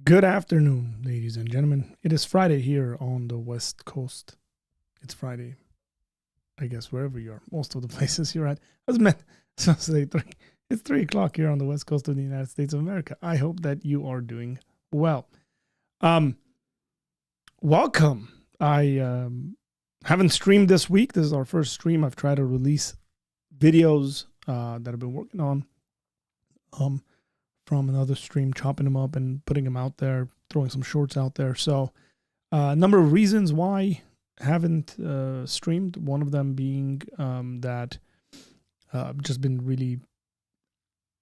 Good afternoon, ladies and gentlemen. It is Friday here on the West Coast. It's Friday, I guess, wherever you are. Most of the places you're at. I was meant to say 3. It's 3 o'clock here on the West Coast of the United States of America. I hope that you are doing well. Welcome. I haven't streamed this week. This is our first stream. I've tried to release videos that I've been working on. From another stream, chopping them up and putting them out there, throwing some shorts out there. So a number of reasons why I haven't streamed. One of them being that I've just been really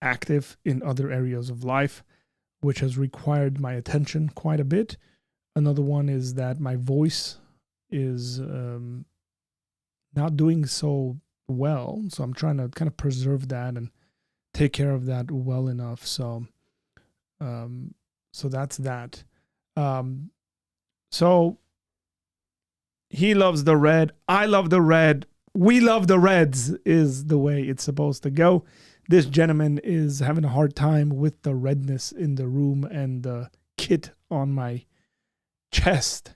active in other areas of life, which has required my attention quite a bit. Another one is that my voice is not doing so well. So I'm trying to kind of preserve that and take care of that well enough. So that's that. So he loves the red. I love the red. We love the Reds is the way it's supposed to go. This gentleman is having a hard time with the redness in the room and the kit on my chest.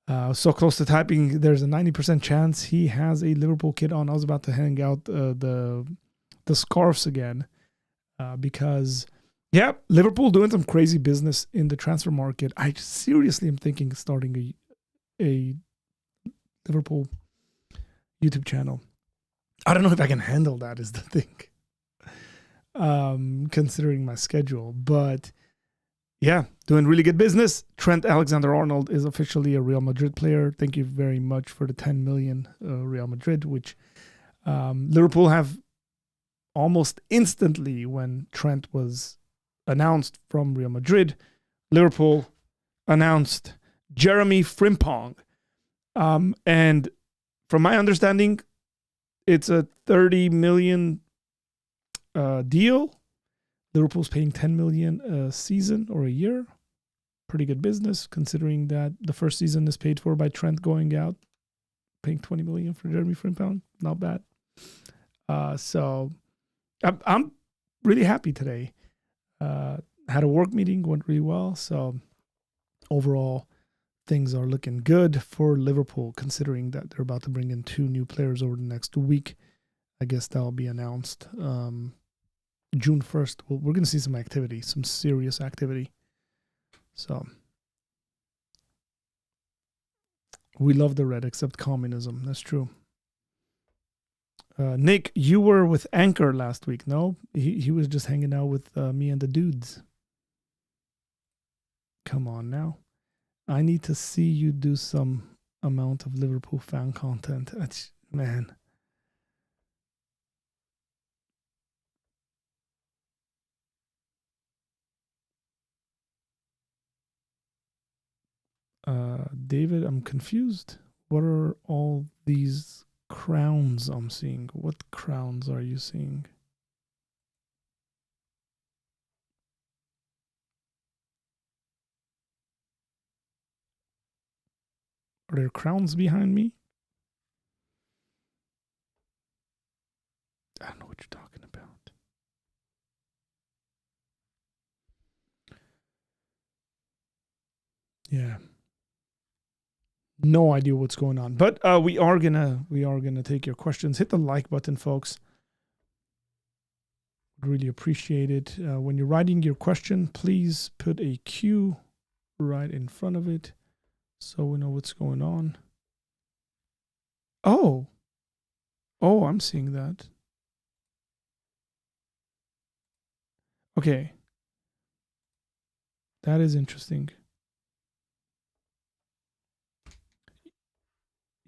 So close to typing, there's a 90% chance he has a Liverpool kit on. I was about to hang out the scarves again because Liverpool doing some crazy business in the transfer market. I seriously am thinking of starting a Liverpool YouTube channel. I don't know if I can handle that is the thing, considering my schedule, but yeah, doing really good business. Trent Alexander-Arnold is officially a Real Madrid player. Thank you very much for the 10 million Real Madrid, which Liverpool have almost instantly when Trent was announced from Real Madrid. Liverpool announced Jeremy Frimpong. And from my understanding, it's a 30 million deal. Liverpool's paying 10 million a season or a year. Pretty good business considering that the first season is paid for by Trent going out, paying 20 million for Jeremy Frimpong. Not bad. So I'm really happy today. Had a work meeting, went really well. So overall, things are looking good for Liverpool, considering that they're about to bring in 2 new players over the next week. I guess that'll be announced June 1st. We're going to see some activity, some serious activity. So we love the red, except communism. That's true. Nick, you were with Anchor last week, no? He was just hanging out with me and the dudes. Come on now. I need to see you do some amount of Liverpool fan content. Man. David, I'm confused. What are all these crowns I'm seeing? What crowns are you seeing? Are there crowns behind me? I don't know what you're talking about. Yeah. No idea what's going on. But we are gonna take your questions. Hit the like button, folks. Really appreciate it. When you're writing your question, please put a Q right in front of it so we know what's going on. Oh, I'm seeing that. Okay. That is interesting.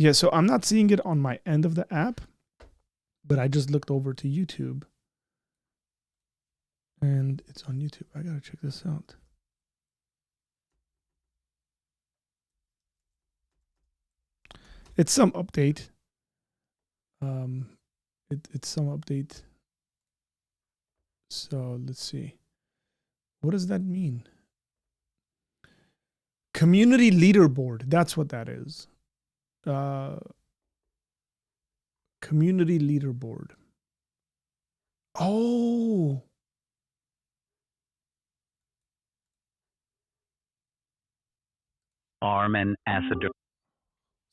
Yeah, so I'm not seeing it on my end of the app, but I just looked over to YouTube. And it's on YouTube. I gotta check this out. It's some update. It's some update. So let's see. What does that mean? Community leaderboard. That's what that is. Community leaderboard. Oh. Armen Asador.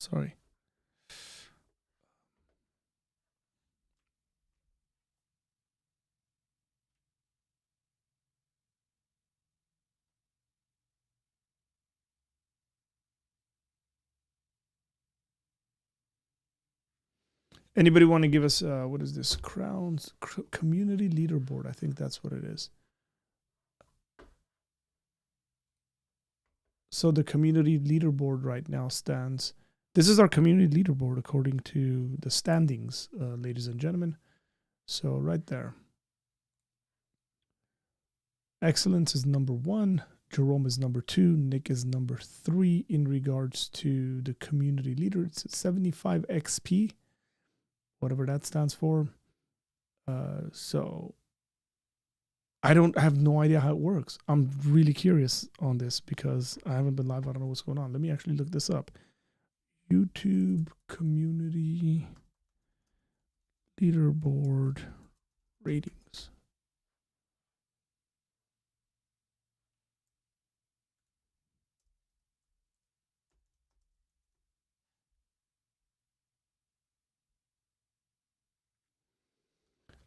Sorry. Anybody want to give us, what is this? Crowns Community Leaderboard. I think that's what it is. So the community leaderboard right now stands. This is our community leaderboard according to the standings, ladies and gentlemen. So right there. Excellence is number 1. Jerome is number 2. Nick is number 3 in regards to the community leader. It's 75 XP, whatever that stands for. So I have no idea how it works. I'm really curious on this because I haven't been live. I don't know what's going on. Let me actually look this up. YouTube community leaderboard ratings.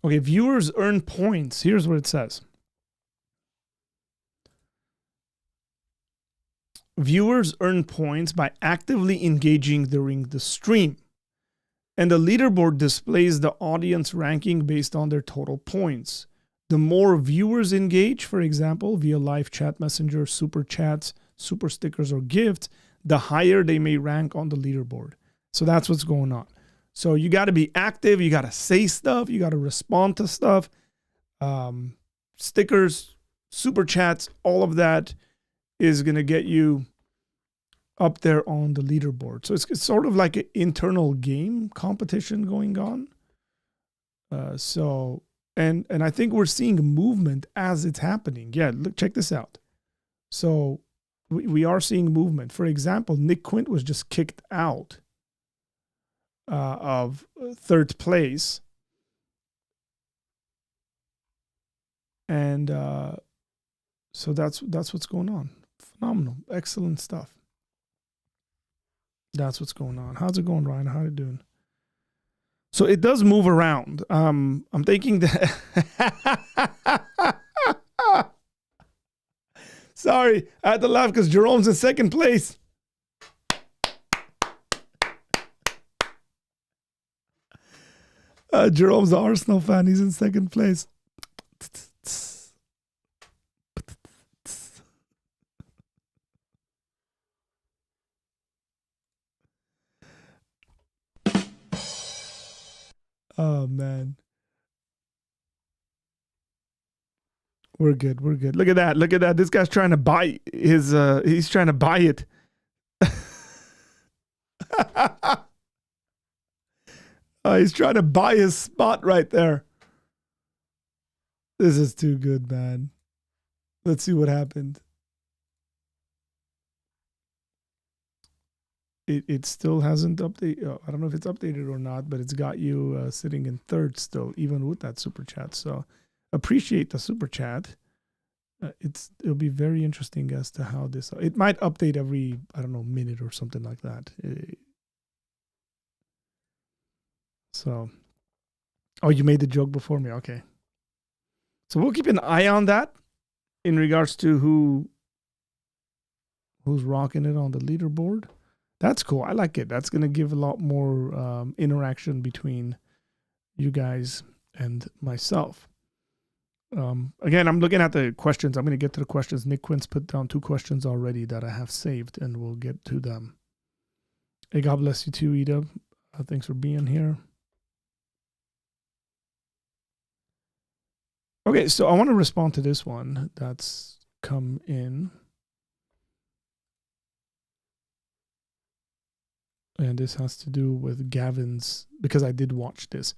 Okay, viewers earn points. Here's what it says. Viewers earn points by actively engaging during the stream. And the leaderboard displays the audience ranking based on their total points. The more viewers engage, for example, via live chat messenger, super chats, super stickers, or gifts, the higher they may rank on the leaderboard. So that's what's going on. So you got to be active. You got to say stuff. You got to respond to stuff. Stickers, super chats, all of that is going to get you up there on the leaderboard. So it's sort of like an internal game competition going on. And I think we're seeing movement as it's happening. Yeah, look, check this out. So we are seeing movement. For example, Nick Quint was just kicked out of third place. And so that's what's going on. Phenomenal. Excellent stuff. That's what's going on. How's it going, Ryan? How are you doing? So it does move around. I'm thinking that... Sorry, I had to laugh because Jerome's in second place. Jerome's an Arsenal fan. He's in second place. Oh, man. We're good. We're good. Look at that. Look at that. This guy's trying to buy his, he's trying to buy it. He's trying to buy his spot right there. This is too good, man. Let's see what happened. It still hasn't updated. I don't know if it's updated or not, but it's got you sitting in third still, even with that super chat. So appreciate the super chat. It'll be very interesting as to how this. It might update every, I don't know, minute or something like that. So, oh, you made the joke before me. Okay. So we'll keep an eye on that in regards to who's rocking it on the leaderboard. That's cool. I like it. That's going to give a lot more interaction between you guys and myself. Again, I'm looking at the questions. I'm going to get to the questions. Nick Quint's put down 2 questions already that I have saved, and we'll get to them. Hey, God bless you too, Ida. Thanks for being here. Okay, so I want to respond to this one that's come in. And this has to do with Gavin's, because I did watch this.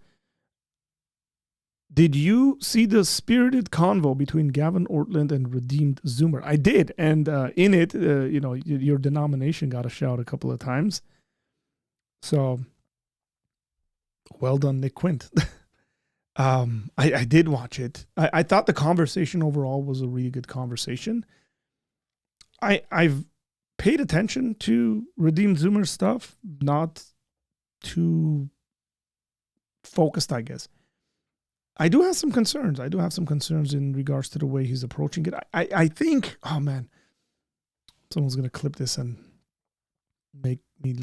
Did you see the spirited convo between Gavin Ortland and Redeemed Zoomer? I did. And in it, your denomination got a shout a couple of times. So, well done, Nick Quint. I did watch it. I thought the conversation overall was a really good conversation. I've paid attention to Redeemed Zoomer stuff, not too focused, I guess. I do have some concerns. I do have some concerns in regards to the way he's approaching it. I think, oh man, someone's gonna clip this and make me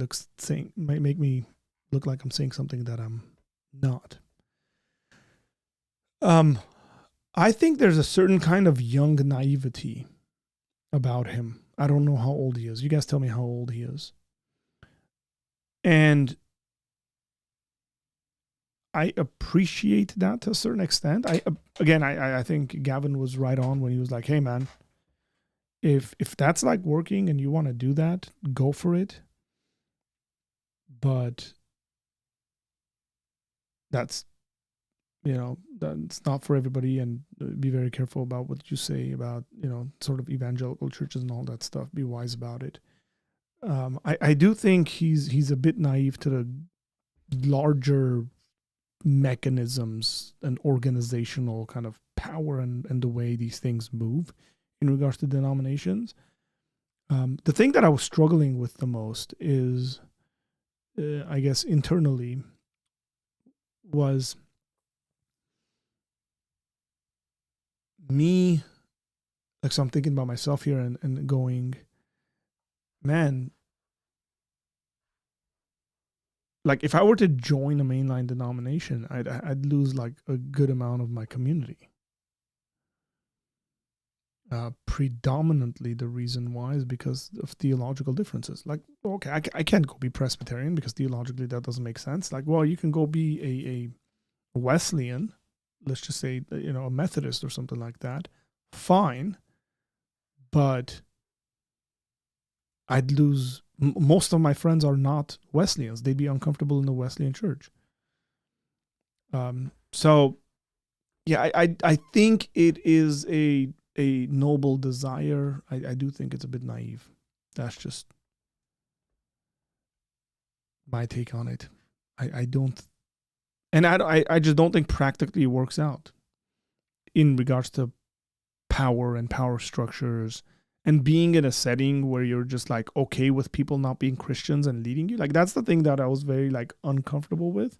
look like I'm saying something that I'm not. I think there's a certain kind of young naivety about him. I don't know how old he is. You guys tell me how old he is. And I appreciate that to a certain extent. I think Gavin was right on when he was like, hey man, if that's like working and you want to do that, go for it. But that's not for everybody, and be very careful about what you say about, sort of evangelical churches and all that stuff. Be wise about it. I do think he's a bit naive to the larger mechanisms and organizational kind of power and the way these things move in regards to denominations. The thing that I was struggling with the most is, I guess internally, was me, like, so I'm thinking about myself here and going, man, like if I were to join a mainline denomination, I'd lose like a good amount of my community. Predominantly the reason why is because of theological differences. Like, okay, I can't go be Presbyterian because theologically that doesn't make sense. Like, well, you can go be a Wesleyan, let's just say, a Methodist or something like that. Fine. But I'd lose, most of my friends are not Wesleyans. They'd be uncomfortable in the Wesleyan church. So yeah, I think it is a noble desire. I do think it's a bit naive. That's just my take on it. I just don't think practically it works out in regards to power and power structures and being in a setting where you're just like okay with people not being Christians and leading you. Like, that's the thing that I was very like uncomfortable with.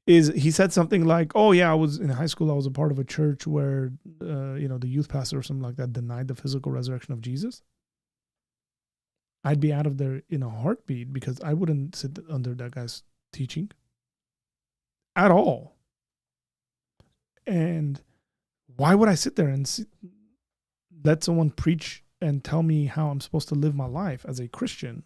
Is he said something like, oh yeah, I was in high school, I was a part of a church where the youth pastor or something like that denied the physical resurrection of Jesus. I'd be out of there in a heartbeat because I wouldn't sit under that guy's teaching at all. And why would I sit there and let someone preach and tell me how I'm supposed to live my life as a Christian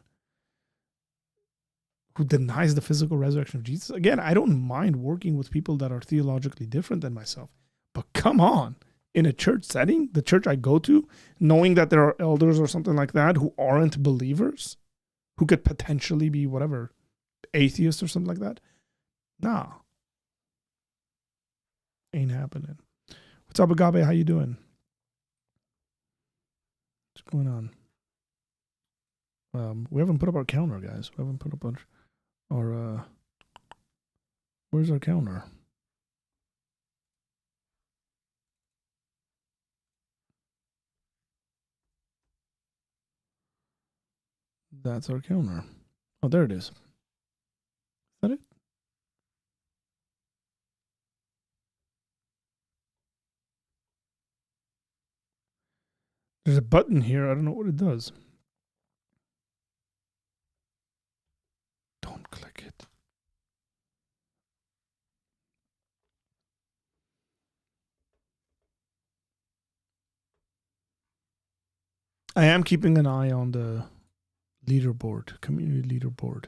who denies the physical resurrection of Jesus? Again, I don't mind working with people that are theologically different than myself, but come on, in a church setting, the church I go to, knowing that there are elders or something like that who aren't believers, who could potentially be whatever, atheists or something like that, nah, ain't happening. What's up, Agape? How you doing? What's going on? We haven't put up our counter, guys. We haven't put up our where's our counter? That's our counter. Oh, there it is. Is that it? There's a button here. I don't know what it does. Don't click it. I am keeping an eye on the leaderboard, community leaderboard.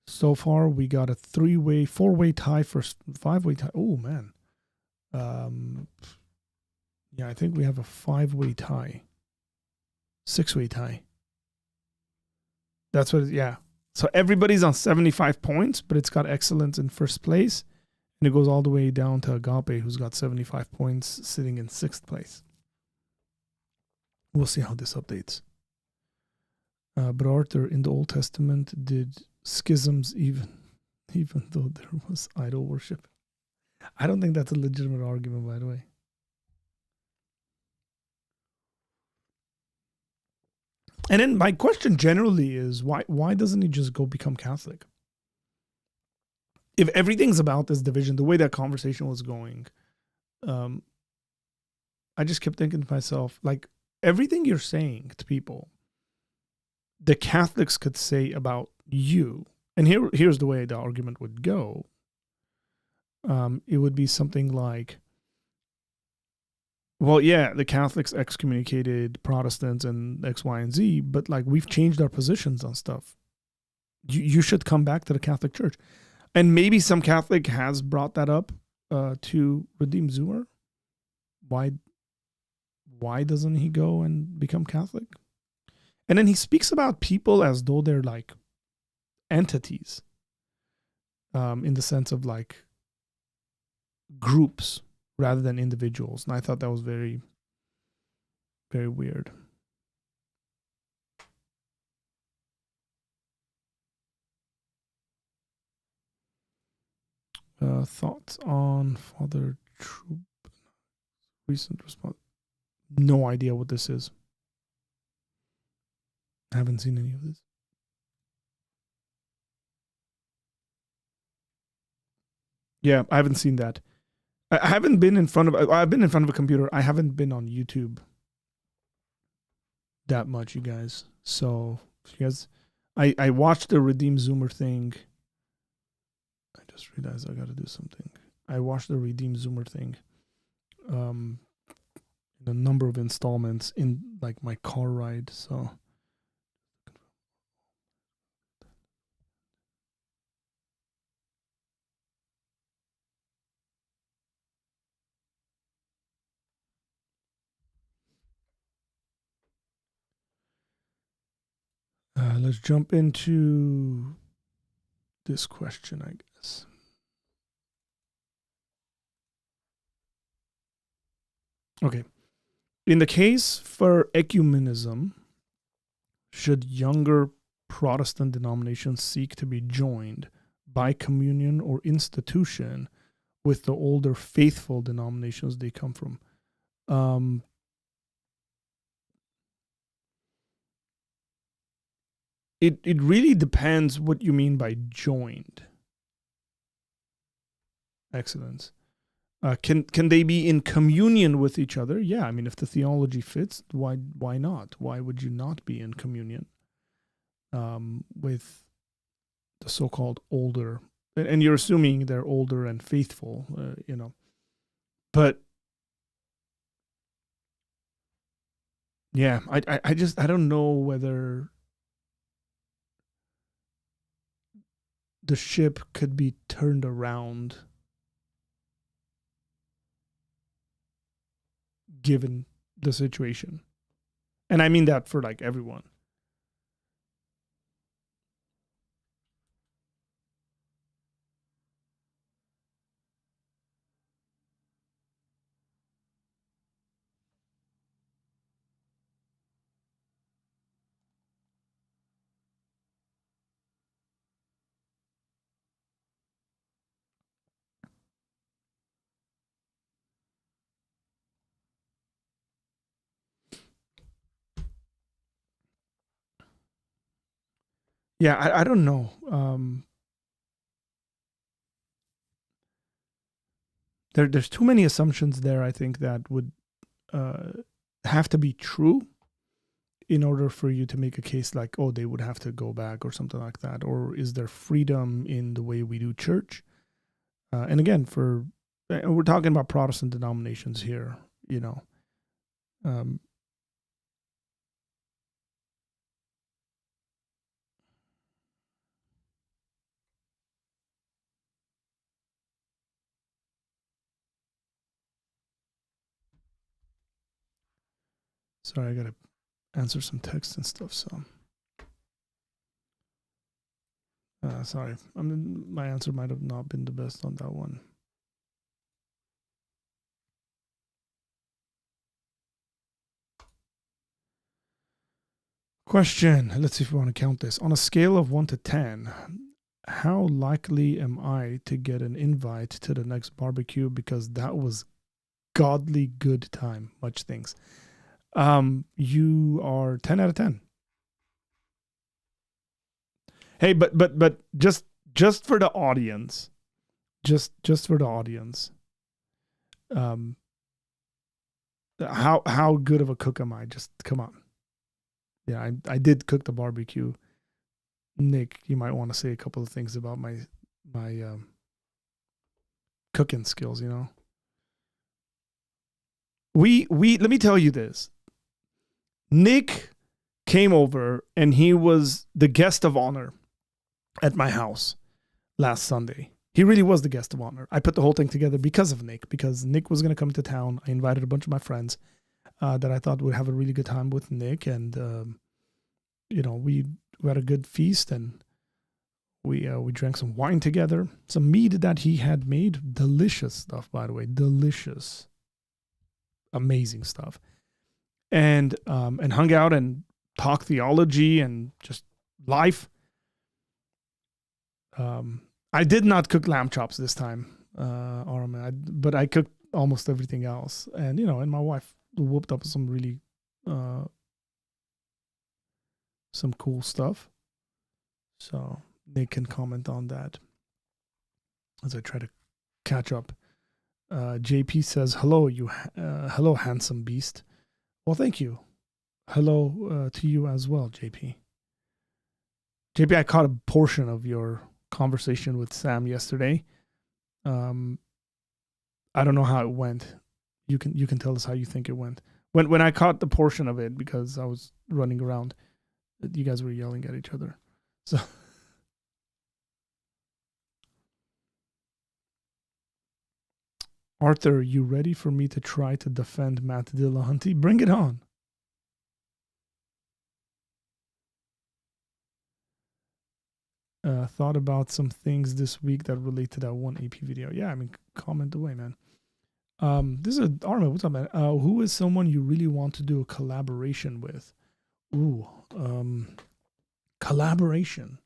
So far, we got a 4-way tie for 5-way tie. Oh, man. Yeah, I think we have a 5-way tie. 6-way tie. That's what it is, yeah. So everybody's on 75 points, but it's got excellence in first place. And it goes all the way down to Agape, who's got 75 points, sitting in 6th place. We'll see how this updates. But Arthur, in the Old Testament, did schisms even though there was idol worship? I don't think that's a legitimate argument, by the way. And then my question generally is why doesn't he just go become Catholic? If everything's about this division, the way that conversation was going, um, I just kept thinking to myself, like, everything you're saying to people, the Catholics could say about you. And here's the way the argument would go. It would be something like, well, yeah, the Catholics excommunicated Protestants and X, Y, and Z, but like we've changed our positions on stuff. You should come back to the Catholic Church. And maybe some Catholic has brought that up to Redeem Zoomer. Why doesn't he go and become Catholic? And then he speaks about people as though they're like entities, in the sense of like groups rather than individuals. And I thought that was very, very weird. Thoughts on Father Troop recent response? No idea what this is. I haven't seen any of this. Yeah, I haven't seen that. I haven't been in front of. I've been in front of a computer. I haven't been on YouTube that much, you guys. So, you guys, I watched the Redeem Zoomer thing. I just realized I got to do something. I watched the Redeem Zoomer thing. In a number of installments in like my car ride. So. Let's jump into this question, I guess. Okay. In the case for ecumenism, should younger Protestant denominations seek to be joined by communion or institution with the older faithful denominations they come from? It really depends what you mean by joined. Excellence. Can they be in communion with each other? Yeah, I mean, if the theology fits, why not? Why would you not be in communion with the so-called older? And you're assuming they're older and faithful, But yeah, I just I don't know whether the ship could be turned around given the situation. And I mean that for like everyone. Yeah, I don't know. There's too many assumptions there, I think, that would have to be true in order for you to make a case like, oh, they would have to go back or something like that. Or is there freedom in the way we do church? And again, we're talking about Protestant denominations here, Sorry, I got to answer some text and stuff. So, sorry. My answer might have not been the best on that one. Question. Let's see if we want to count this. On a scale of 1 to 10, how likely am I to get an invite to the next barbecue? Because that was godly good time. Much things. You are 10 out of 10. Hey, but just for the audience, just for the audience, um, how good of a cook am I? Just come on. Yeah, I did cook the barbecue. Nick, you might want to say a couple of things about my cooking skills. We let me tell you this. Nick came over and he was the guest of honor at my house last Sunday. He really was the guest of honor. I put the whole thing together because of Nick, because Nick was going to come to town. I invited a bunch of my friends that I thought would have a really good time with Nick. And, we had a good feast and we drank some wine together, some meat that he had made. Delicious stuff, by the way. Delicious. Amazing stuff. And hung out and talked theology and just life. I did not cook lamb chops this time, but I cooked almost everything else. And, and my wife whooped up some really, some cool stuff. So Nick can comment on that as I try to catch up. JP says, hello, hello, handsome beast. Well, thank you. Hello to you as well, JP. JP, I caught a portion of your conversation with Sam yesterday. I don't know how it went. You can tell us how you think it went. When I caught the portion of it, because I was running around, you guys were yelling at each other. So Arthur, you ready for me to try to defend Matt Dillahunty? Bring it on. Thought about some things this week that relate to that one AP video. Yeah, I mean, comment away, man. This is Arma. What's up, man? Who is someone you really want to do a collaboration with? Ooh, collaboration.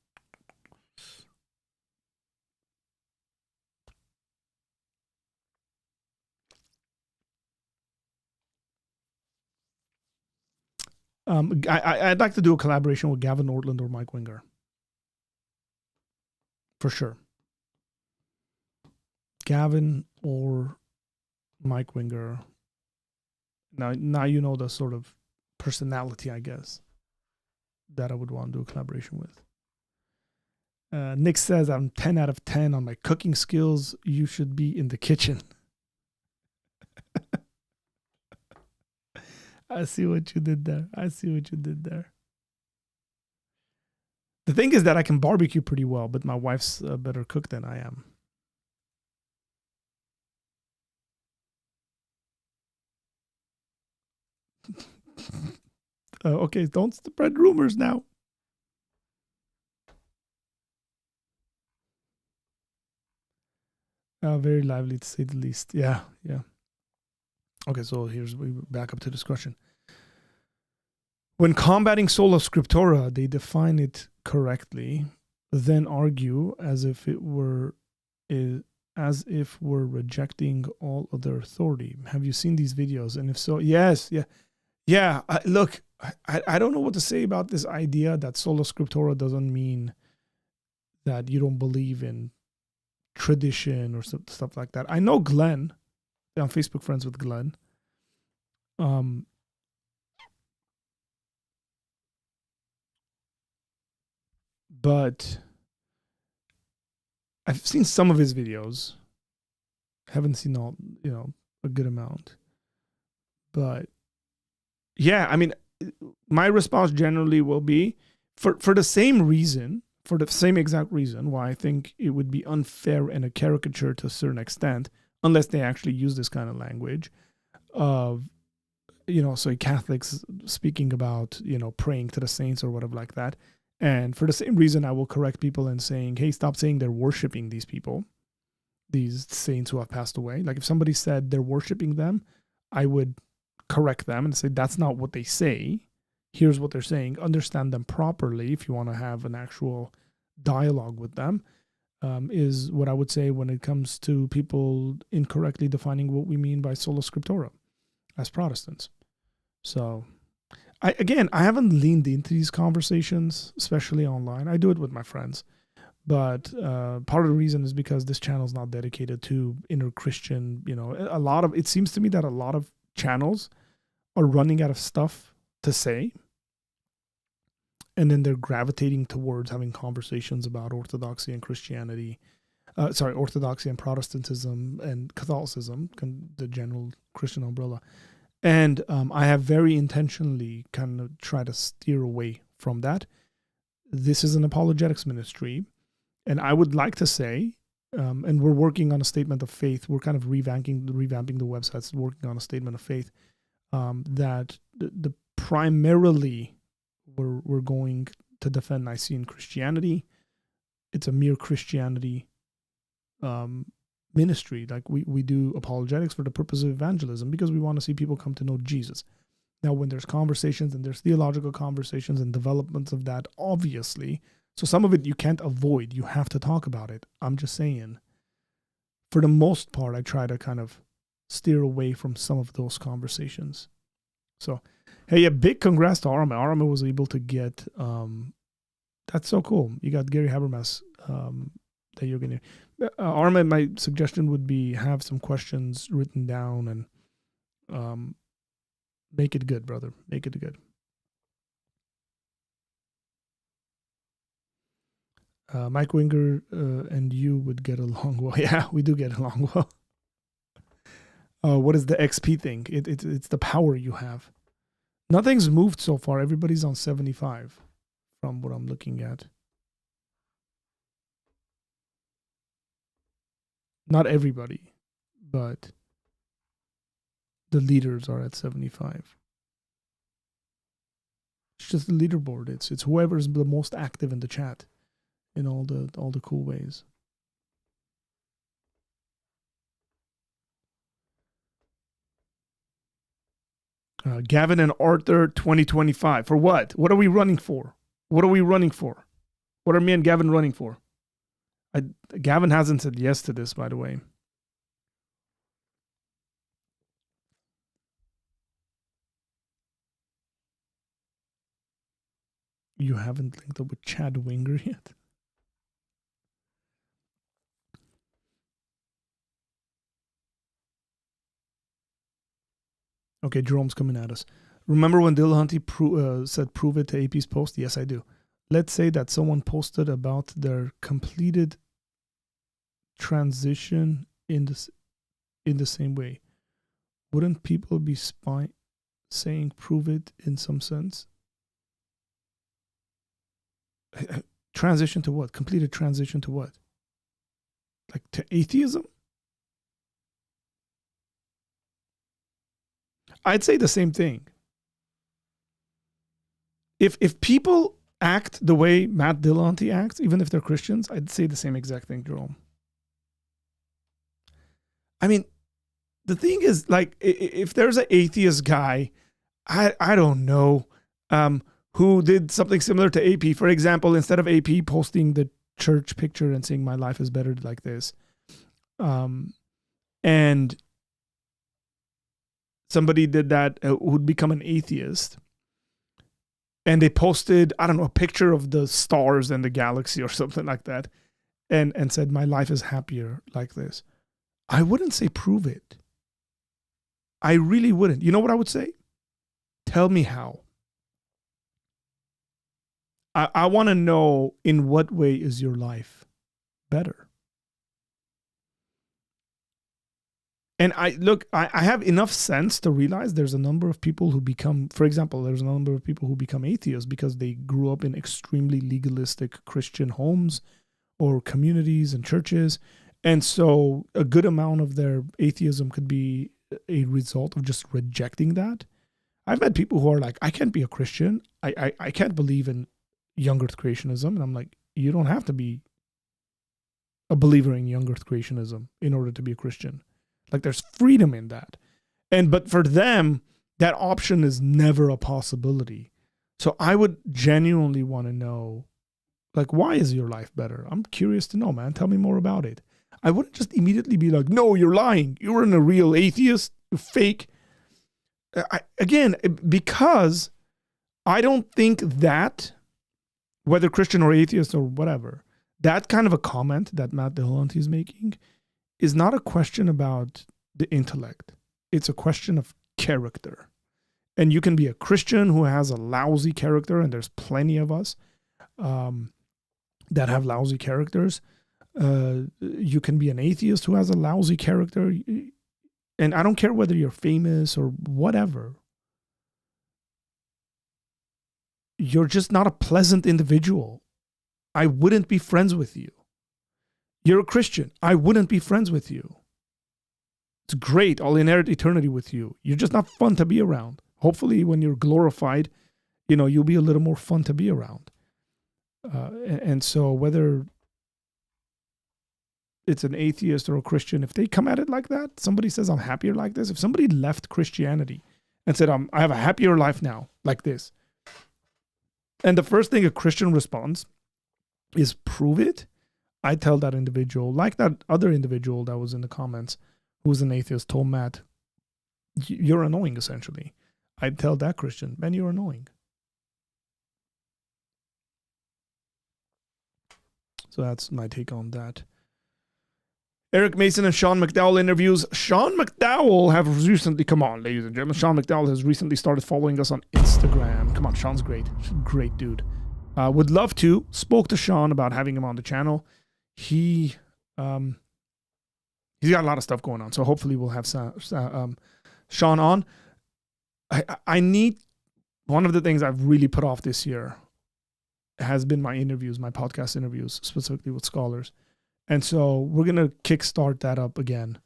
I'd like to do a collaboration with Gavin Ortland or Mike Winger. For sure. Gavin or Mike Winger. Now you know the sort of personality, I guess, that I would want to do a collaboration with. Nick says, I'm 10 out of 10 on my cooking skills. You should be in the kitchen. I see what you did there. The thing is that I can barbecue pretty well, but my wife's a better cook than I am. Okay, don't spread rumors now. Very lively, to say the least. Yeah. Okay, so we back up to this question. When combating sola scriptura, they define it correctly, then argue as if we're rejecting all other authority. Have you seen these videos? And if so, yes, yeah. Look, I don't know what to say about this idea that sola scriptura doesn't mean that you don't believe in tradition or stuff like that. I know Glenn. I'm Facebook friends with Glenn. But I've seen some of his videos. Haven't seen all, a good amount. But yeah, I mean, my response generally will be for the same reason, for the same exact reason why I think it would be unfair and a caricature to a certain extent, unless they actually use this kind of language of, so Catholics speaking about, praying to the saints or whatever like that. And for the same reason, I will correct people in saying, hey, stop saying they're worshiping these people, these saints who have passed away. Like if somebody said they're worshiping them, I would correct them and say, that's not what they say. Here's what they're saying. Understand them properly if you want to have an actual dialogue with them, is what I would say when it comes to people incorrectly defining what we mean by sola scriptura as Protestants. So I haven't leaned into these conversations, especially online. I do it with my friends. But part of the reason is because this channel is not dedicated to inner Christian. It seems to me that a lot of channels are running out of stuff to say. And then they're gravitating towards having conversations about orthodoxy and Christianity. Orthodoxy and Protestantism and Catholicism, the general Christian umbrella. And I have very intentionally kind of tried to steer away from that. This is an apologetics ministry. And I would like to say, and we're working on a statement of faith. We're kind of revamping the websites, working on a statement of faith that the primarily we're going to defend Nicene Christianity. It's a mere Christianity ministry. Like we do apologetics for the purpose of evangelism because we want to see people come to know Jesus. Now, when there's conversations and there's theological conversations and developments of that, obviously. So some of it you can't avoid. You have to talk about it. I'm just saying, for the most part, I try to kind of steer away from some of those conversations. So, hey, a big congrats to Arma. Arma was able to get, that's so cool. You got Gary Habermas that you're going to, Arma, my suggestion would be have some questions written down and make it good, brother. Make it good. Mike Winger and you would get along well. Yeah, we do get along well. What is the XP thing? It's the power you have. Nothing's moved so far. Everybody's on 75 from what I'm looking at. Not everybody, but the leaders are at 75. It's just the leaderboard. It's whoever's the most active in the chat. In all the cool ways. Gavin and Arthur 2025. For what? What are we running for? What are we running for? What are me and Gavin running for? Gavin hasn't said yes to this, by the way. You haven't linked up with Chad Winger yet? Okay, Jerome's coming at us. Remember when Dillahunty said prove it to AP's post? Yes, I do. Let's say that someone posted about their completed transition in the same way. Wouldn't people be saying prove it in some sense? Transition to what? Completed transition to what? Like to atheism? I'd say the same thing. If people act the way Matt Dillahunty acts, even if they're Christians, I'd say the same exact thing, Jerome. I mean, the thing is, like, if there's an atheist guy, I don't know, who did something similar to AP. For example, instead of AP posting the church picture and saying my life is better like this, and somebody did that who'd become an atheist, and they posted, I don't know, a picture of the stars and the galaxy or something like that, and said, my life is happier like this. I wouldn't say prove it. I really wouldn't. You know what I would say? Tell me how. I want to know, in what way is your life better? And I have enough sense to realize there's a number of people who become, for example, there's a number of people who become atheists because they grew up in extremely legalistic Christian homes or communities and churches. And so a good amount of their atheism could be a result of just rejecting that. I've met people who are like, I can't be a Christian. I can't believe in young earth creationism. And I'm like, you don't have to be a believer in young earth creationism in order to be a Christian. Like, there's freedom in that. But for them, that option is never a possibility. So I would genuinely want to know, like, why is your life better? I'm curious to know, man. Tell me more about it. I wouldn't just immediately be like, no, you're lying. You're a real atheist. You're fake. Because I don't think that, whether Christian or atheist or whatever, that kind of a comment that Matt Dillon is making is not a question about the intellect. It's a question of character. And you can be a Christian who has a lousy character, and there's plenty of us that have lousy characters. You can be an atheist who has a lousy character. And I don't care whether you're famous or whatever. You're just not a pleasant individual. I wouldn't be friends with you. You're a Christian. I wouldn't be friends with you. It's great. I'll inherit eternity with you. You're just not fun to be around. Hopefully, when you're glorified, you'll be a little more fun to be around. And so whether it's an atheist or a Christian, if they come at it like that, somebody says, I'm happier like this. If somebody left Christianity and said, I have a happier life now, like this. And the first thing a Christian responds is prove it. I tell that individual, like that other individual that was in the comments, who's an atheist, told Matt, you're annoying, essentially. I'd tell that Christian, man, you're annoying. So that's my take on that. Eric Mason and Sean McDowell interviews. Sean McDowell have recently, come on, ladies and gentlemen, Sean McDowell has recently started following us on Instagram. Come on, Sean's great. Great dude. Would love to. Spoke to Sean about having him on the channel. He's got a lot of stuff going on, so hopefully we'll have Sean on. I need, one of the things I've really put off this year has been my interviews, my podcast interviews, specifically with scholars. And so we're going to kickstart that up again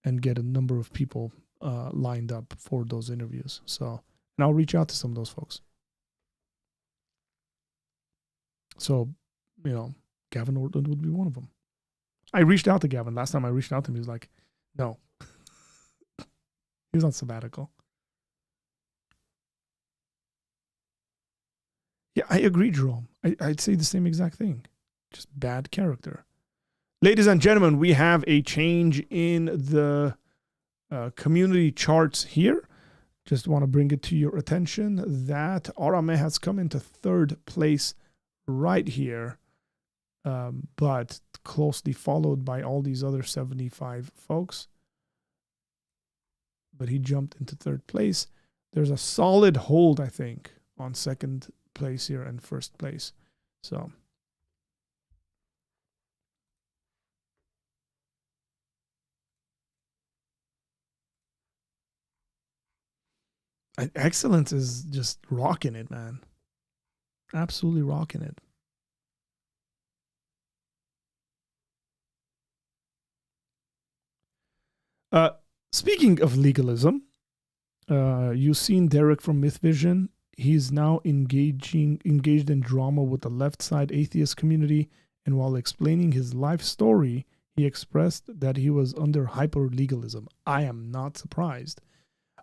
and get a number of people lined up for those interviews. So, and I'll reach out to some of those folks. So, Gavin Ortland would be one of them. I reached out to Gavin. Last time I reached out to him, he was like, no. He was on sabbatical. Yeah, I agree, Jerome. I'd say the same exact thing. Just bad character. Ladies and gentlemen, we have a change in the community charts here. Just want to bring it to your attention that Arame has come into third place right here, but closely followed by all these other 75 folks. But he jumped into third place. There's a solid hold, I think, on second place here and first place. So excellence is just rocking it, man. Absolutely rocking it. Speaking of legalism, you've seen Derek from Myth Vision. He's now engaged in drama with the left side atheist community, and while explaining his life story, he expressed that he was under hyper legalism. I am not surprised.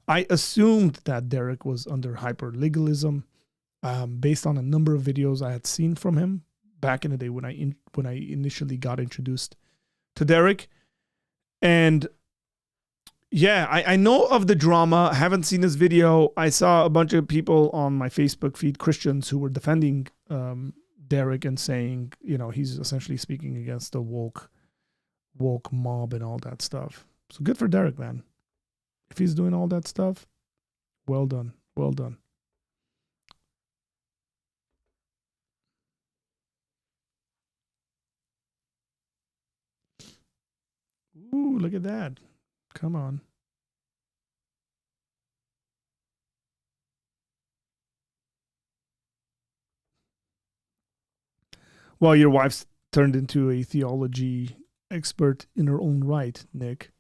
I assumed that Derek was under hyper legalism, based on a number of videos I had seen from him back in the day when I initially got introduced to Derek. And yeah, I know of the drama. I haven't seen this video. I saw a bunch of people on my Facebook feed, Christians, who were defending Derek and saying, he's essentially speaking against the woke mob and all that stuff. So good for Derek, man. If he's doing all that stuff, well done. Well done. Ooh, look at that. Come on. Well, your wife's turned into a theology expert in her own right, Nick.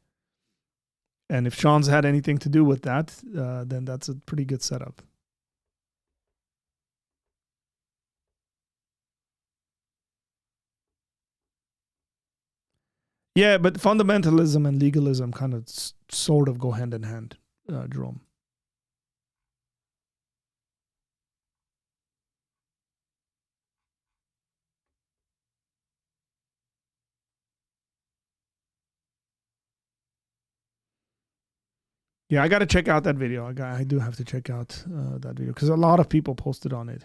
And if Sean's had anything to do with that, then that's a pretty good setup. Yeah, but fundamentalism and legalism kind of sort of go hand in hand, Jerome. Yeah, I got to check out that video. I do have to check out that video because a lot of people posted on it.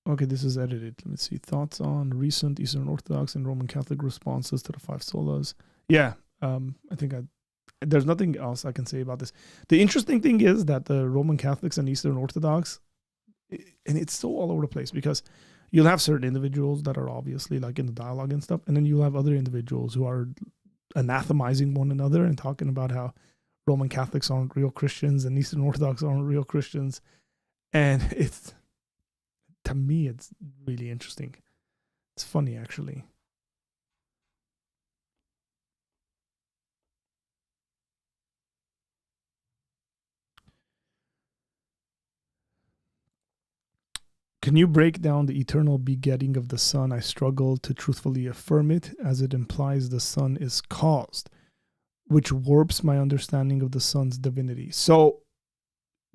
Okay, this is edited. Let me see. Thoughts on recent Eastern Orthodox and Roman Catholic responses to the five solas. Yeah, I think there's nothing else I can say about this. The interesting thing is that the Roman Catholics and Eastern Orthodox, and it's so all over the place because you'll have certain individuals that are obviously like in the dialogue and stuff, and then you'll have other individuals who are anathemizing one another and talking about how Roman Catholics aren't real Christians and Eastern Orthodox aren't real Christians. And it's, to me, it's really interesting. It's funny, actually. Can you break down the eternal begetting of the Son? I struggle to truthfully affirm it, as it implies the Son is caused, which warps my understanding of the Son's divinity. So,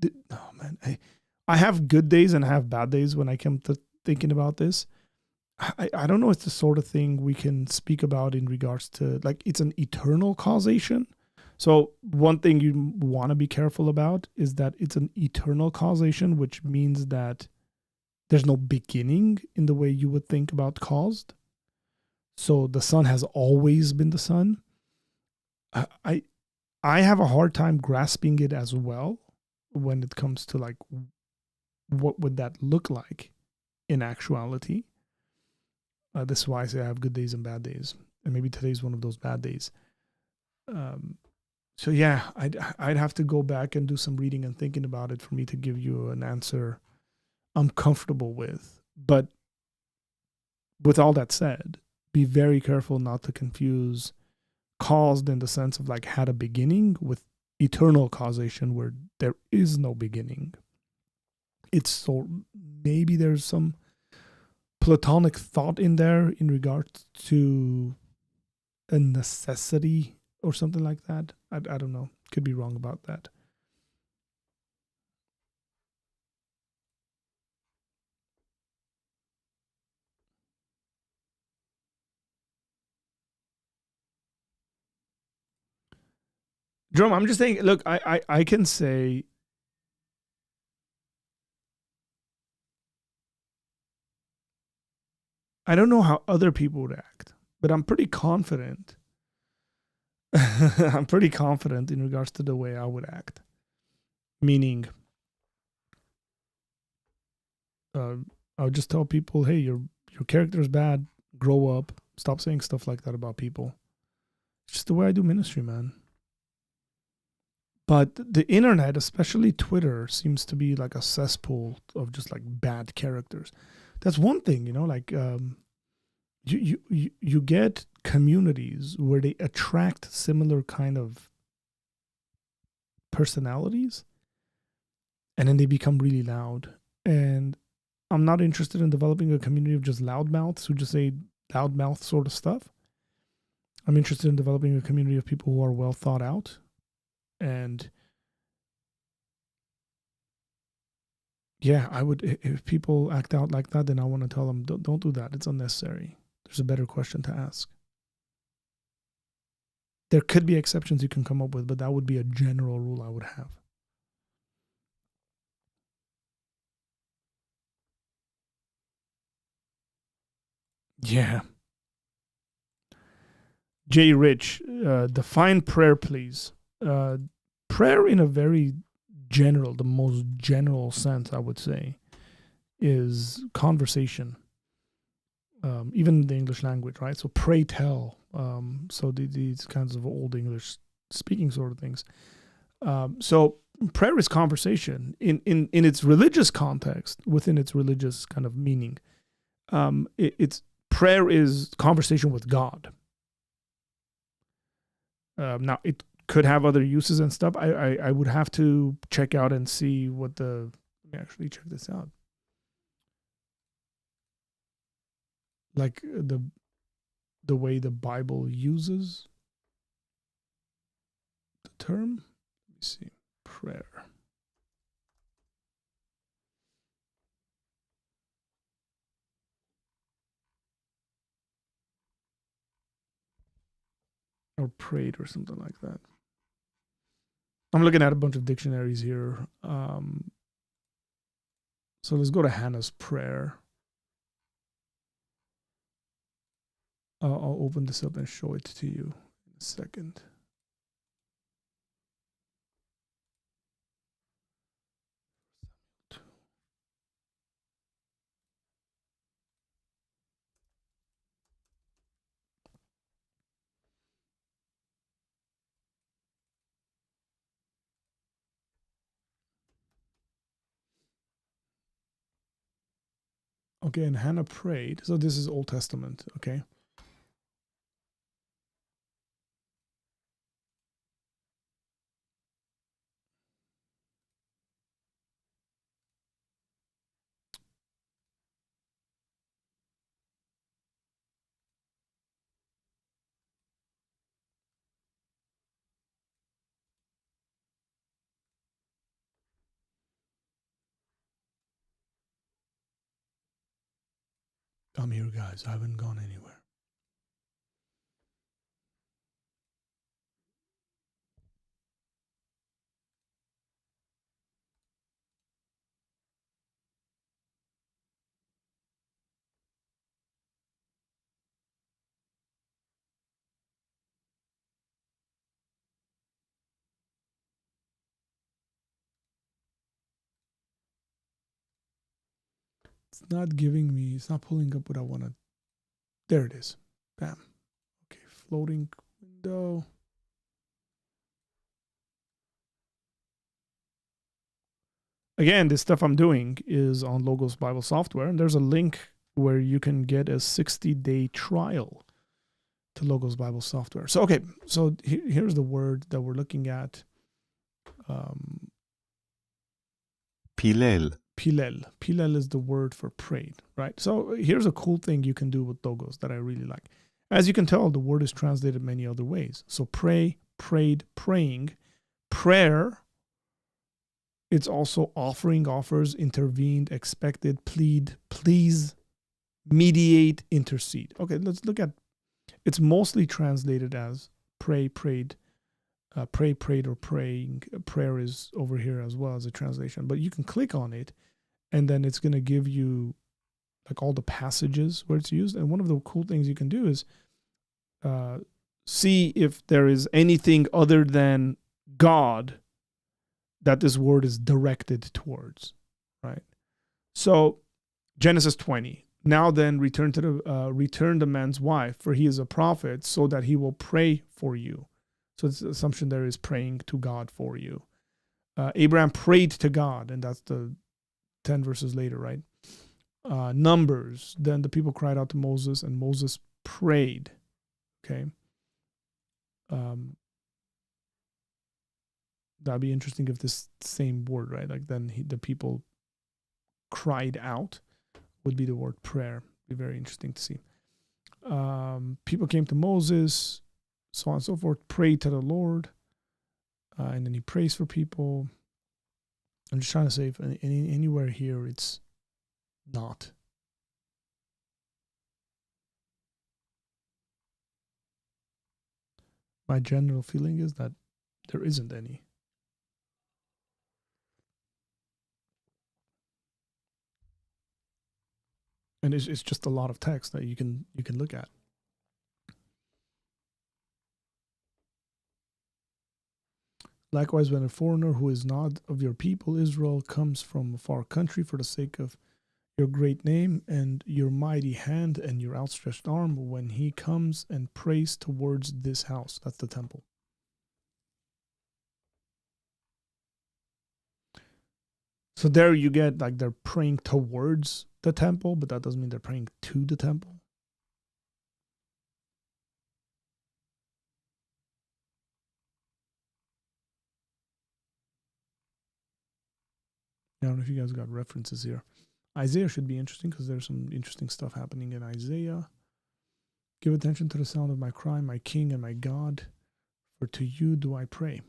oh man, I have good days and I have bad days when I come to thinking about this. I don't know if it's the sort of thing we can speak about in regards to, like, it's an eternal causation. So one thing you want to be careful about is that it's an eternal causation, which means that there's no beginning in the way you would think about caused. So the Son has always been the Son. I have a hard time grasping it as well when it comes to, like, what would that look like in actuality. This is why I say I have good days and bad days, and maybe today's one of those bad days. So yeah, I'd have to go back and do some reading and thinking about it for me to give you an answer I'm comfortable with. But with all that said, be very careful not to confuse caused in the sense of like had a beginning with eternal causation where there is no beginning. It's so maybe there's some Platonic thought in there in regards to a necessity or something like that. I don't know. Could be wrong about that. Drum, I'm just saying, look, I can say I don't know how other people would act, but I'm pretty confident. I'm pretty confident in regards to the way I would act. Meaning, I would just tell people, hey, your character is bad. Grow up. Stop saying stuff like that about people. It's just the way I do ministry, man. But the internet, especially Twitter, seems to be like a cesspool of just like bad characters. That's one thing, like you get communities where they attract similar kind of personalities, and then they become really loud. And I'm not interested in developing a community of just loudmouths who just say loudmouth sort of stuff. I'm interested in developing a community of people who are well thought out. And yeah, I would, if people act out like that, then I want to tell them, don't do that. It's unnecessary. There's a better question to ask. There could be exceptions you can come up with, but that would be a general rule I would have. Yeah. Jay Rich, define prayer, please. Prayer in a very general, the most general sense, I would say, is conversation. Even in the English language, right? So pray tell. So these kinds of old English speaking sort of things. So prayer is conversation in its religious context, within its religious kind of meaning. It's prayer is conversation with God. Now it could have other uses and stuff. I would have to check out and see what the. Let me actually check this out. Like the way the Bible uses the term. Let me see. Prayer. or prayed or something like that. I'm looking at a bunch of dictionaries here. So let's go to Hannah's prayer. I'll open this up and show it to you in a second. Okay, and Hannah prayed. So this is Old Testament, okay? I'm here, guys. I haven't gone anywhere. It's not giving me, it's not pulling up what I want to. There it is. Bam. Okay, floating window. Again, this stuff I'm doing is on Logos Bible Software, and there's a link where you can get a 60-day trial to Logos Bible Software. So, okay, so here's the word that we're looking at. Pilel. Pilel. Pilel is the word for prayed, right? So here's a cool thing you can do with Logos that I really like. As you can tell, the word is translated many other ways. So pray, prayed, praying, prayer. It's also offering, offers, intervened, expected, plead, please, mediate, intercede. Okay, let's look at, it's mostly translated as pray, prayed, pray, prayed, or praying. Prayer is over here as well as a translation, but you can click on it and then it's going to give you like all the passages where it's used. And one of the cool things you can do is see if there is anything other than God that this word is directed towards, right? So Genesis 20. Now then, return the man's wife, for he is a prophet, so that he will pray for you. So the assumption there is praying to God for you. Abraham prayed to God, and that's the 10 verses later, right? Numbers. Then the people cried out to Moses, and Moses prayed. Okay. That'd be interesting if this same word, right? Like then the people cried out would be the word prayer. Be very interesting to see. People came to Moses, so on and so forth, prayed to the Lord, and then he prays for people. I'm just trying to say if anywhere here it's not. My general feeling is that there isn't any. And it's just a lot of text that you can look at. Likewise, when a foreigner who is not of your people Israel comes from a far country for the sake of your great name and your mighty hand and your outstretched arm, when he comes and prays towards this house, that's the temple. So there you get like they're praying towards the temple, but that doesn't mean they're praying to the temple. I don't know if you guys got references here. Isaiah should be interesting because there's some interesting stuff happening in Isaiah. Give attention to the sound of my cry, my king and my God, for to you do I pray.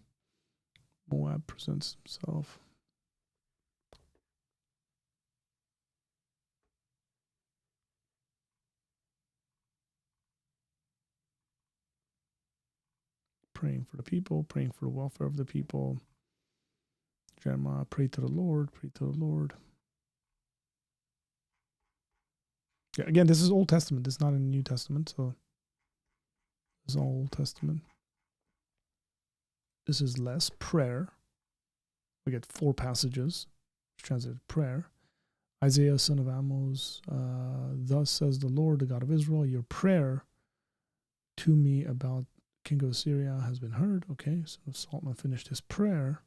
Moab presents himself. praying for the people, praying for the welfare of the people. Jeremiah, pray to the Lord, pray to the Lord. Yeah, again, this is Old Testament. This is not in the New Testament, so this is all Old Testament. This is less prayer. We get 4 passages, translated prayer. Isaiah, son of Amos, thus says the Lord, the God of Israel, your prayer to me about king of Assyria has been heard. Okay, so Solomon finished his prayer.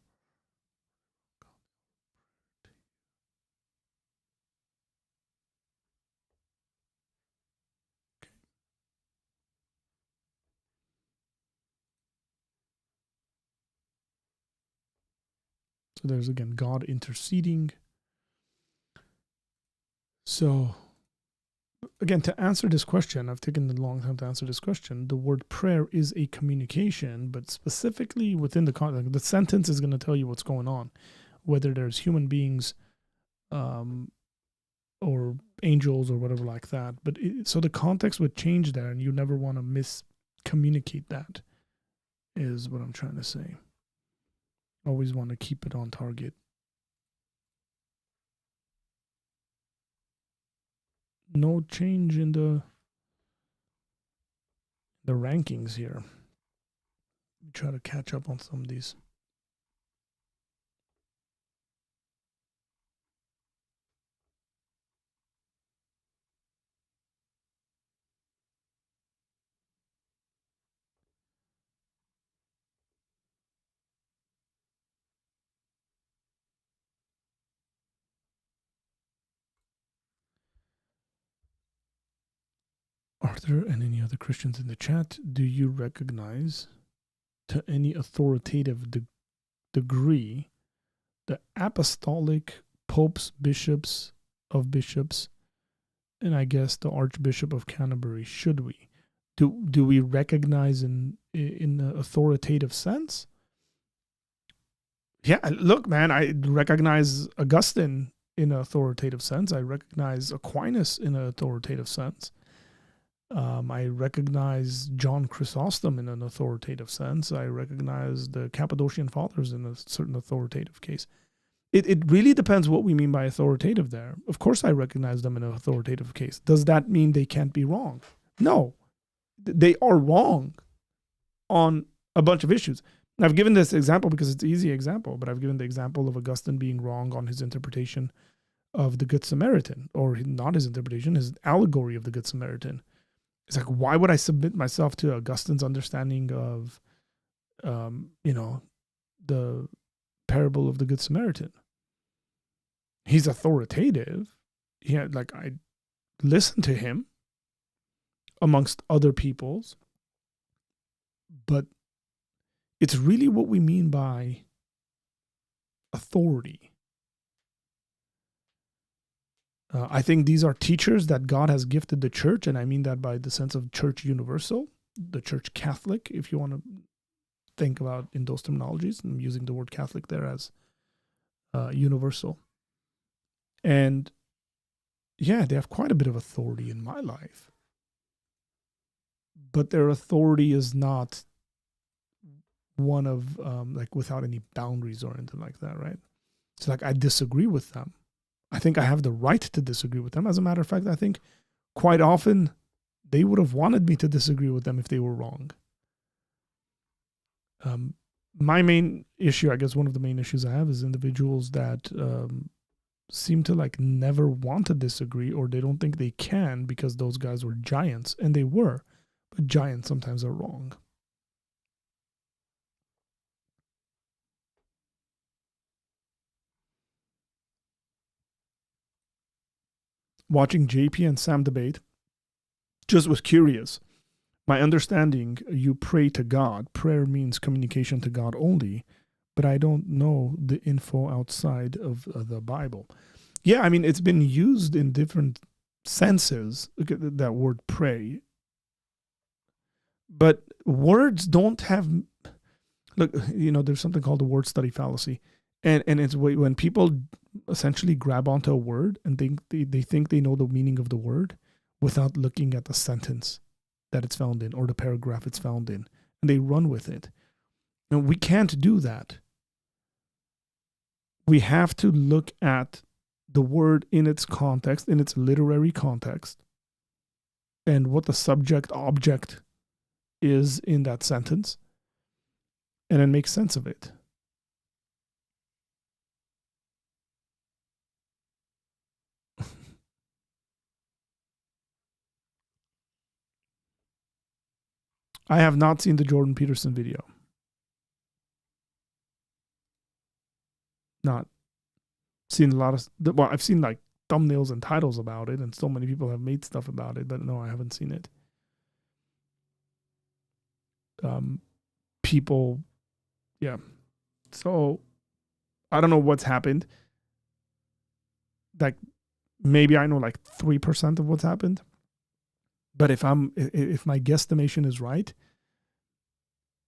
So there's again God interceding. So again, to answer this question, I've taken a long time to answer this question. The word prayer is a communication, but specifically within the context, the sentence is going to tell you what's going on, whether there's human beings or angels or whatever like that. But so the context would change there, and you never want to miscommunicate that, is what I'm trying to say. Always want to keep it on target. No change in the rankings here. Let me try to catch up on some of these. Are there any other Christians in the chat? Do you recognize, to any authoritative degree, the apostolic popes, bishops of bishops, and I guess the Archbishop of Canterbury? Should we? Do we recognize in the authoritative sense? Yeah, look, man, I recognize Augustine in an authoritative sense. I recognize Aquinas in an authoritative sense. I recognize John Chrysostom in an authoritative sense. I recognize the Cappadocian Fathers in a certain authoritative case. It really depends what we mean by authoritative there. Of course, I recognize them in an authoritative case. Does that mean they can't be wrong? No, they are wrong on a bunch of issues. I've given this example because it's an easy example, but I've given the example of Augustine being wrong on his interpretation of the Good Samaritan, or not his interpretation, his allegory of the Good Samaritan. It's like, why would I submit myself to Augustine's understanding of, the parable of the Good Samaritan? He's authoritative. I listen to him amongst other people's, but it's really what we mean by authority. I think these are teachers that God has gifted the church, and I mean that by the sense of church universal, the church Catholic, if you want to think about in those terminologies. I'm using the word Catholic there as universal. And yeah, they have quite a bit of authority in my life. But their authority is not one of without any boundaries or anything like that, right? It's like I disagree with them. I think I have the right to disagree with them. As a matter of fact, I think quite often they would have wanted me to disagree with them if they were wrong. My main issue, I guess one of the main issues I have, is individuals that seem to never want to disagree, or they don't think they can because those guys were giants, and they were, but giants sometimes are wrong. Watching JP and Sam debate, just was curious. My understanding, you pray to God. Prayer means communication to God only, but I don't know the info outside of the Bible. Yeah, I mean, it's been used in different senses, that word pray. But words don't have, look, there's something called the word study fallacy. And it's when people essentially grab onto a word and they think they know the meaning of the word without looking at the sentence that it's found in or the paragraph it's found in, and they run with it. And we can't do that. We have to look at the word in its context, in its literary context, and what the subject object is in that sentence, and then make sense of it. I have not seen the Jordan Peterson video. Not seen a lot of, well, I've seen like thumbnails and titles about it, and so many people have made stuff about it, but no, I haven't seen it. People, yeah. So I don't know what's happened. Like maybe I know like 3% of what's happened. But if my guesstimation is right,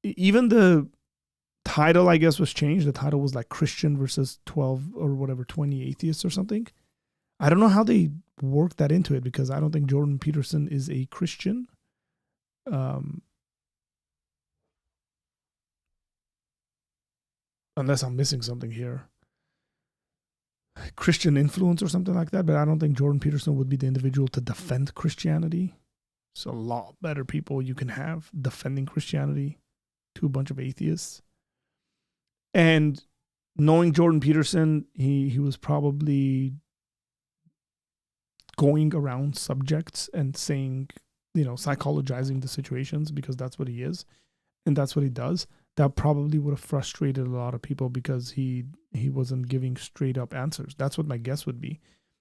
even the title, I guess, was changed. The title was like Christian versus 12 or whatever, 20 atheists or something. I don't know how they worked that into it, because I don't think Jordan Peterson is a Christian. Unless I'm missing something here. Christian influence or something like that, but I don't think Jordan Peterson would be the individual to defend Christianity. It's a lot better people you can have defending Christianity to a bunch of atheists. And knowing Jordan Peterson, he was probably going around subjects and saying, psychologizing the situations, because that's what he is and that's what he does. That probably would have frustrated a lot of people, because he wasn't giving straight up answers. That's what my guess would be.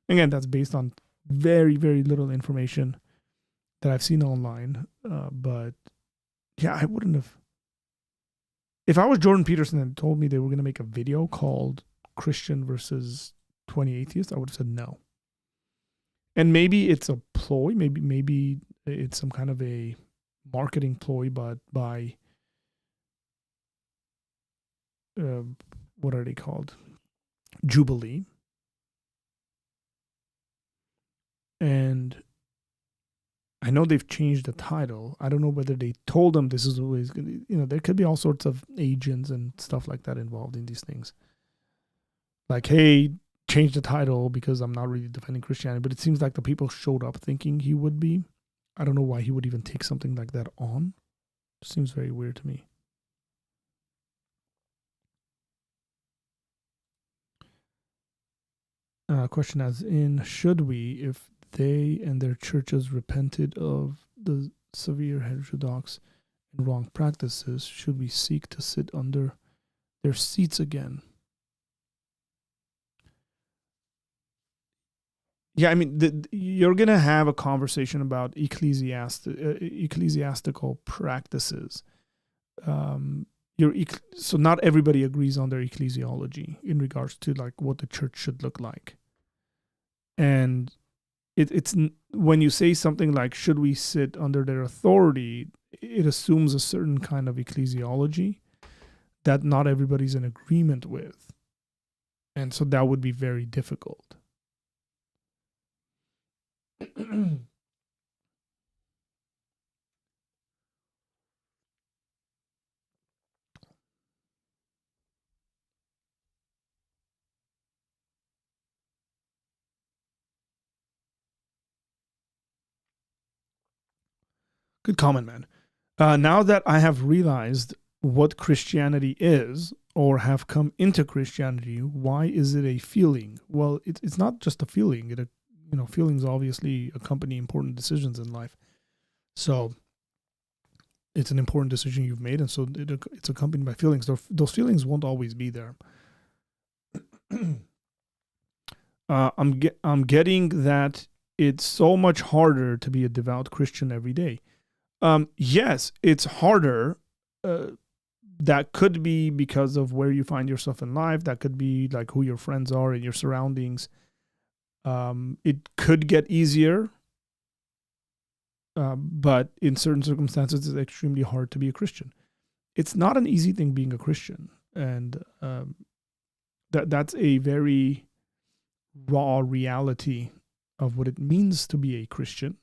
Again, that's based on very, very little information that I've seen online. But yeah, I wouldn't have. If I was Jordan Peterson and told me they were going to make a video called Christian versus 20 atheists, I would have said no. And maybe it's a ploy. Maybe it's some kind of a marketing ploy, but by what are they called? Jubilee. And I know they've changed the title. I don't know whether they told them this is always going to, there could be all sorts of agents and stuff like that involved in these things. Like, hey, change the title because I'm not really defending Christianity. But it seems like the people showed up thinking he would be. I don't know why he would even take something like that on. It seems very weird to me. Question as in, should we, if they and their churches repented of the severe heterodox and wrong practices, should we seek to sit under their seats again? Yeah, I mean, you're going to have a conversation about ecclesiastical practices. So not everybody agrees on their ecclesiology in regards to like what the church should look like. And it's when you say something like, should we sit under their authority, it assumes a certain kind of ecclesiology that not everybody's in agreement with. And so that would be very difficult. Good comment, man. Now that I have realized what Christianity is, or have come into Christianity, why is it a feeling? Well, it's not just a feeling. Feelings obviously accompany important decisions in life. So it's an important decision you've made, and so it's accompanied by feelings. Those feelings won't always be there. I'm getting that it's so much harder to be a devout Christian every day. Yes, it's harder. That could be because of where you find yourself in life. That could be like who your friends are and your surroundings. It could get easier, but in certain circumstances, it's extremely hard to be a Christian. It's not an easy thing being a Christian, and that's a very raw reality of what it means to be a Christian.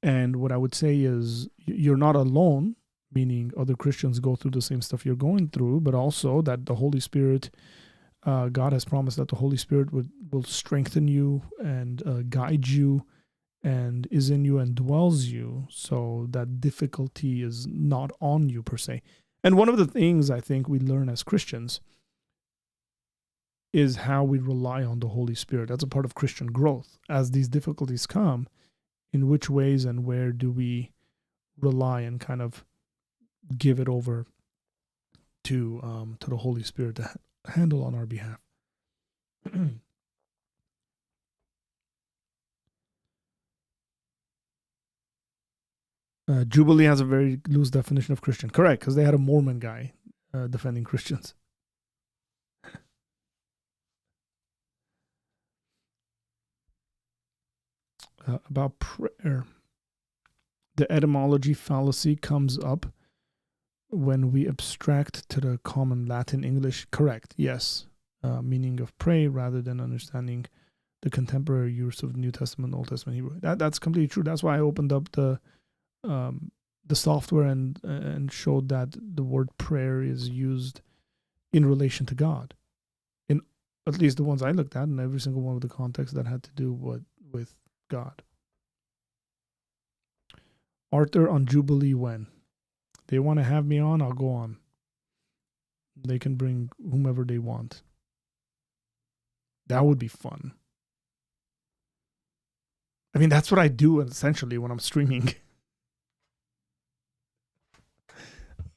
And what I would say is, you're not alone, meaning other Christians go through the same stuff you're going through, but also that the Holy Spirit, God has promised that the Holy Spirit will strengthen you and guide you and is in you and dwells you, so that difficulty is not on you per se. And one of the things I think we learn as Christians is how we rely on the Holy Spirit. That's a part of Christian growth. As these difficulties come, in which ways and where do we rely and kind of give it over to the Holy Spirit to handle on our behalf? Jubilee has a very loose definition of Christian. Correct, because they had a Mormon guy defending Christians. About prayer, the etymology fallacy comes up when we abstract to the common Latin English. Correct, yes. Meaning of pray rather than understanding the contemporary use of New Testament, Old Testament Hebrew. That's completely true. That's why I opened up the software and showed that the word prayer is used in relation to God. In at least the ones I looked at, in every single one of the contexts that had to do with God. Arthur, on Jubilee when? They want to have me on, I'll go on. They can bring whomever they want. That would be fun. I mean, that's what I do essentially when I'm streaming.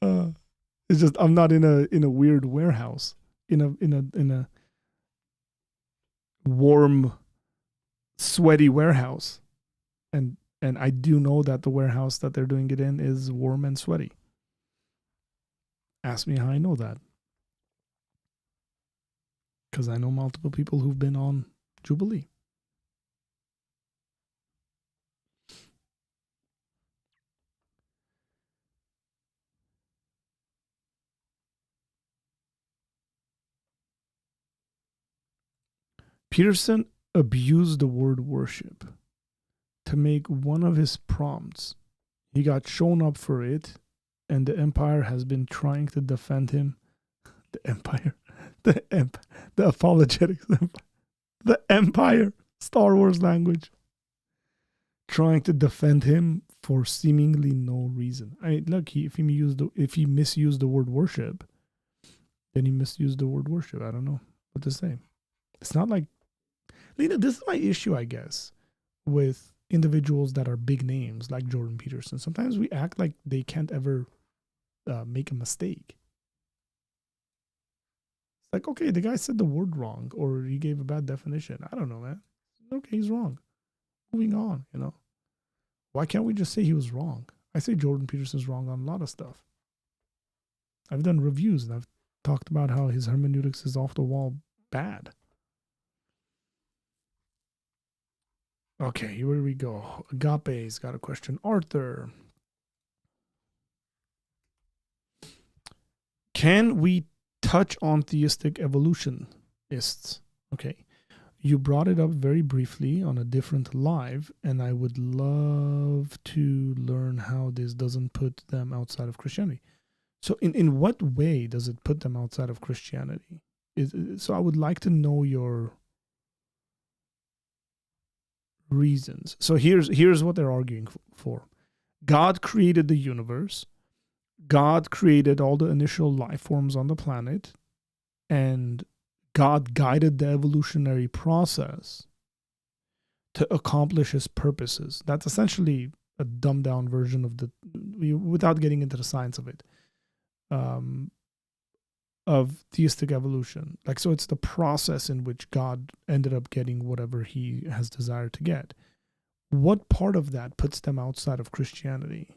It's just I'm not in a weird warehouse, in a warm, sweaty warehouse, and I do know that the warehouse that they're doing it in is warm and sweaty. Ask me how I know that. Because I know multiple people who've been on Jubilee. Peterson abused the word worship to make one of his prompts. He got shown up for it, and the Empire has been trying to defend him. The Empire. The Apologetics Empire. The Empire. Star Wars language. Trying to defend him for seemingly no reason. I mean, look, if he misused the word worship, then he misused the word worship. I don't know what to say. It's not like, Lena, this is my issue, I guess, with individuals that are big names like Jordan Peterson. Sometimes we act like they can't ever make a mistake. It's like, okay, the guy said the word wrong, or he gave a bad definition. I don't know, man. Okay, he's wrong. Moving on, Why can't we just say he was wrong? I say Jordan Peterson's wrong on a lot of stuff. I've done reviews and I've talked about how his hermeneutics is off the wall bad. Okay, here we go. Agape's got a question. Arthur, can we touch on theistic evolutionists? Okay. You brought it up very briefly on a different live, and I would love to learn how this doesn't put them outside of Christianity. So in what way does it put them outside of Christianity? So I would like to know your reasons. So here's what they're arguing for. God created the universe. God created all the initial life forms on the planet, and God guided the evolutionary process to accomplish his purposes. That's essentially a dumbed down version of without getting into the science of it, of theistic evolution. Like, so it's the process in which God ended up getting whatever he has desired to get. What part of that puts them outside of Christianity?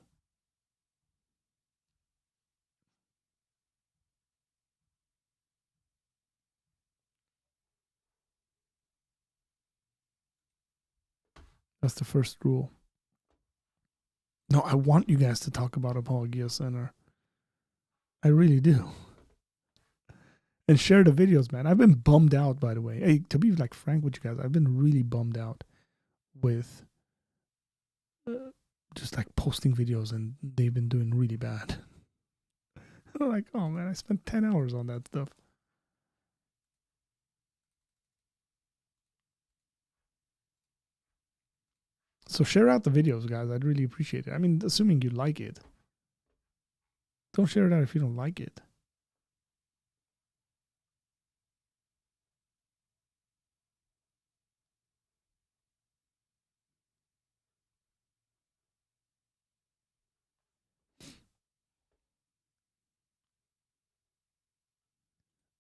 That's the first rule. No, I want you guys to talk about Apologia Center. I really do. And share the videos, man. I've been bummed out, by the way. Hey, to be frank with you guys, I've been really bummed out with just like posting videos, and they've been doing really bad. I'm like, oh man, I spent 10 hours on that stuff. So share out the videos, guys. I'd really appreciate it. I mean, assuming you like it. Don't share it out if you don't like it.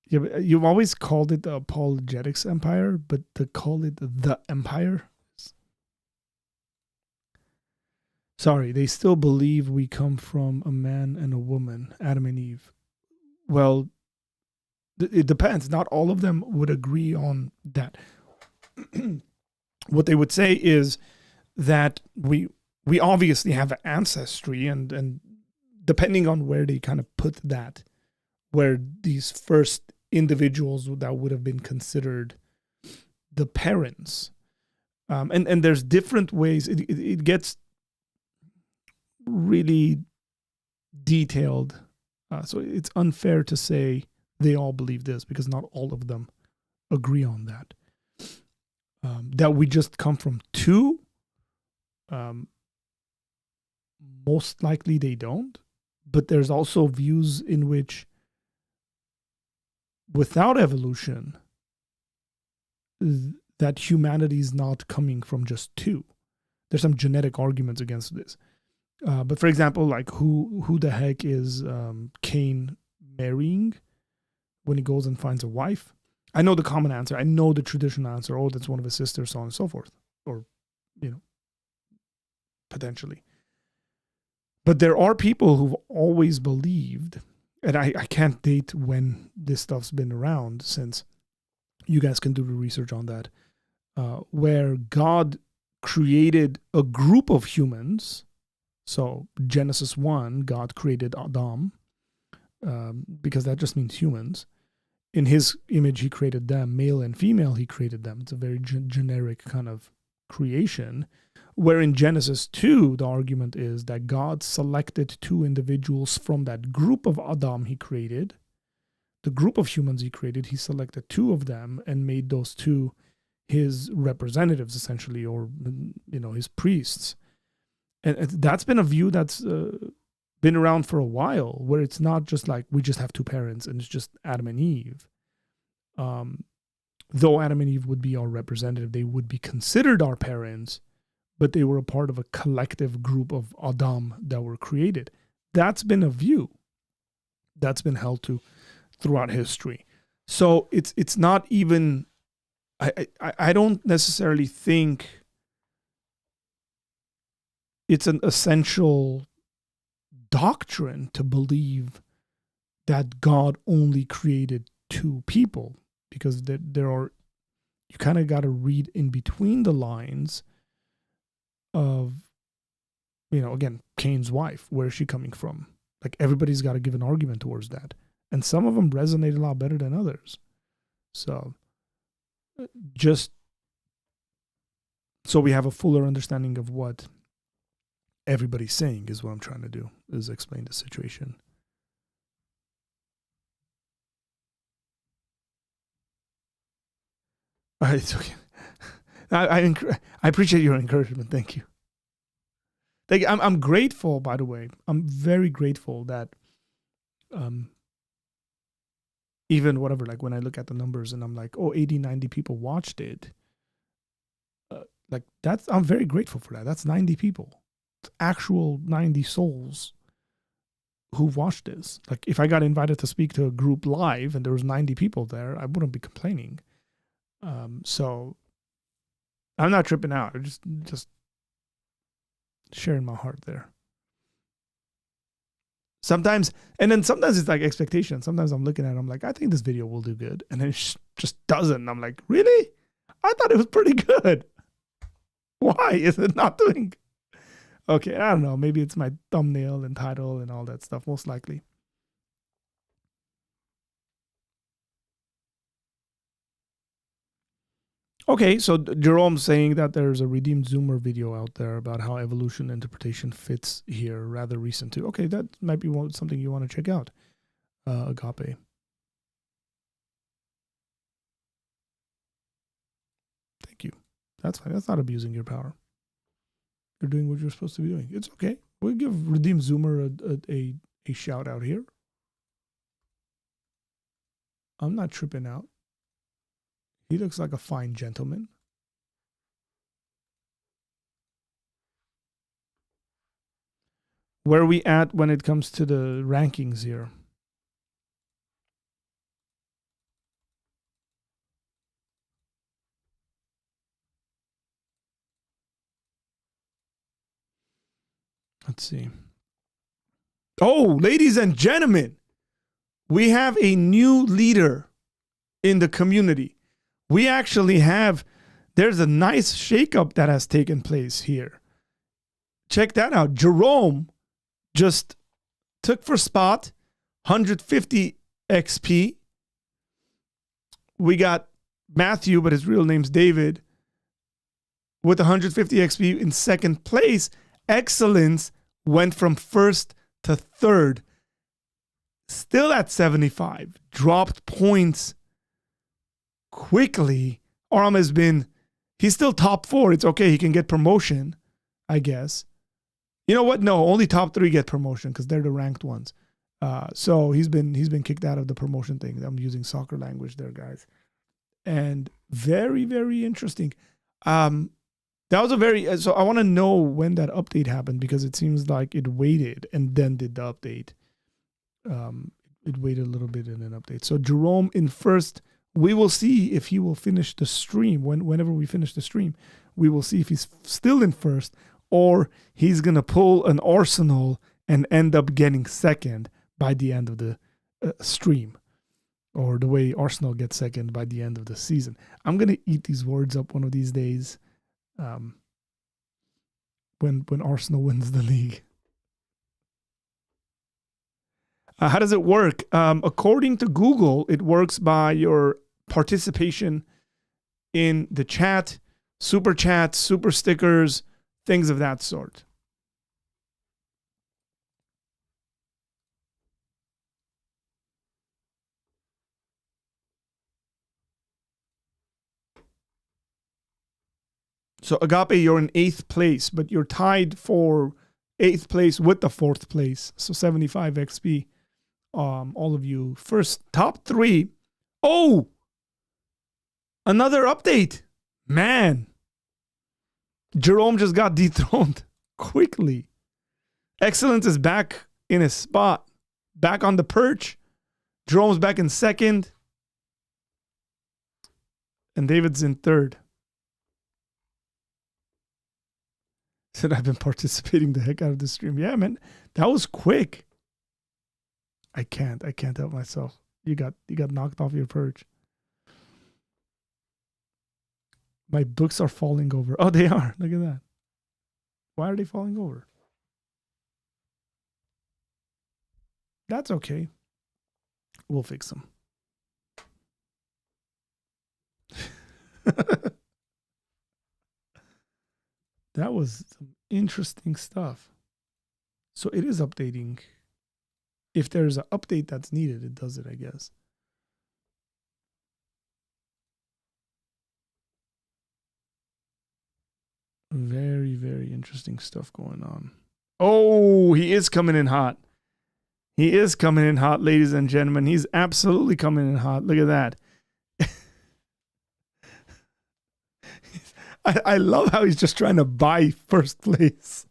Yeah, but you've always called it the apologetics empire, but to call it the empire? Sorry, they still believe we come from a man and a woman, Adam and Eve. Well, it depends. Not all of them would agree on that. What they would say is that we obviously have ancestry, and depending on where they kind of put that, where these first individuals that would have been considered the parents, and there's different ways. It gets really detailed, so it's unfair to say they all believe this, because not all of them agree on that. That we just come from two, most likely they don't. But there's also views in which, without evolution, that humanity is not coming from just two. There's some genetic arguments against this. But for example, like who the heck is Cain marrying when he goes and finds a wife? I know the common answer. I know the traditional answer. Oh, that's one of his sisters, so on and so forth. Or, potentially. But there are people who've always believed, and I can't date when this stuff's been around, since you guys can do the research on that, where God created a group of humans. So Genesis 1, God created Adam, because that just means humans. In his image, he created them. Male and female, he created them. It's a very generic kind of creation. Where in Genesis 2, the argument is that God selected two individuals from that group of Adam he created. The group of humans he created, he selected two of them and made those two his representatives, essentially, or, his priests. And that's been a view that's been around for a while, where it's not just like we just have two parents and it's just Adam and Eve. Though Adam and Eve would be our representative, they would be considered our parents, but they were a part of a collective group of Adam that were created. That's been a view that's been held to throughout history. So it's not even, I don't necessarily think it's an essential doctrine to believe that God only created two people, because there are, you kind of got to read in between the lines of, again, Cain's wife. Where is she coming from? Like, everybody's got to give an argument towards that. And some of them resonate a lot better than others. So just so we have a fuller understanding of what everybody's saying is what I'm trying to do, is explain the situation. All right, it's okay. I appreciate your encouragement. Thank you. I'm grateful, by the way. I'm very grateful that even whatever, like when I look at the numbers and I'm like, oh, 80, 90 people watched it. Like I'm very grateful for that. That's 90 people. It's actual 90 souls who watched this. Like, if I got invited to speak to a group live and there was 90 people there, I wouldn't be complaining. So I'm not tripping out. I'm just sharing my heart there. Sometimes it's like expectation. Sometimes I'm looking at it, I'm like, I think this video will do good. And then it just doesn't. I'm like, really? I thought it was pretty good. Why is it not doing? Okay, I don't know. Maybe it's my thumbnail and title and all that stuff, most likely. Okay, so Jerome's saying that there's a redeemed Zoomer video out there about how evolution interpretation fits here, rather recent too. Okay, that might be something you want to check out, Agape. Thank you. That's fine. That's not abusing your power. You're doing what you're supposed to be doing. It's okay. We'll give Redeemed Zoomer a shout out here. I'm not tripping out. He looks like a fine gentleman. Where are we at when it comes to the rankings here? Let's see. Oh, ladies and gentlemen, we have a new leader in the community. We actually have, there's a nice shakeup that has taken place here. Check that out. Jerome just took for spot, 150 XP. We got Matthew, but his real name's David, with 150 XP in second place. Excellence went from first to third, still at 75, dropped points quickly. Aram has been, he's still top 4. It's okay. He can get promotion, I guess. You know what? No, only top 3 get promotion because they're the ranked ones. So he's been kicked out of the promotion thing. I'm using soccer language there, guys. And very, very interesting. That was a very, so I want to know when that update happened because it seems like it waited and then did the update. It waited a little bit in an update. So Jerome in first. We will see if he will finish the stream. Whenever we finish the stream, we will see if he's still in first or he's going to pull an Arsenal and end up getting second by the end of the stream, or the way Arsenal gets second by the end of the season. I'm going to eat these words up one of these days when Arsenal wins the league. How does it work? According to Google, it works by your participation in the chat, super chats, super stickers, things of that sort. So Agape, you're in 8th place, but you're tied for 8th place with the 4th place. So 75 XP. All of you first top 3. Oh, another update. Man, Jerome just got dethroned quickly. Excellence is back in his spot, back on the perch. Jerome's back in second, and David's in third. Said I've been participating the heck out of the stream. Yeah, man, that was quick. I can't help myself. You got knocked off your perch. My books are falling over. Oh, they are. Look at that. Why are they falling over? That's okay. We'll fix them. That was some interesting stuff. So it is updating. If there's an update that's needed, it does it, I guess. Very, very interesting stuff going on. Oh, he is coming in hot. He is coming in hot, ladies and gentlemen. He's absolutely coming in hot. Look at that. I love how he's just trying to buy first place.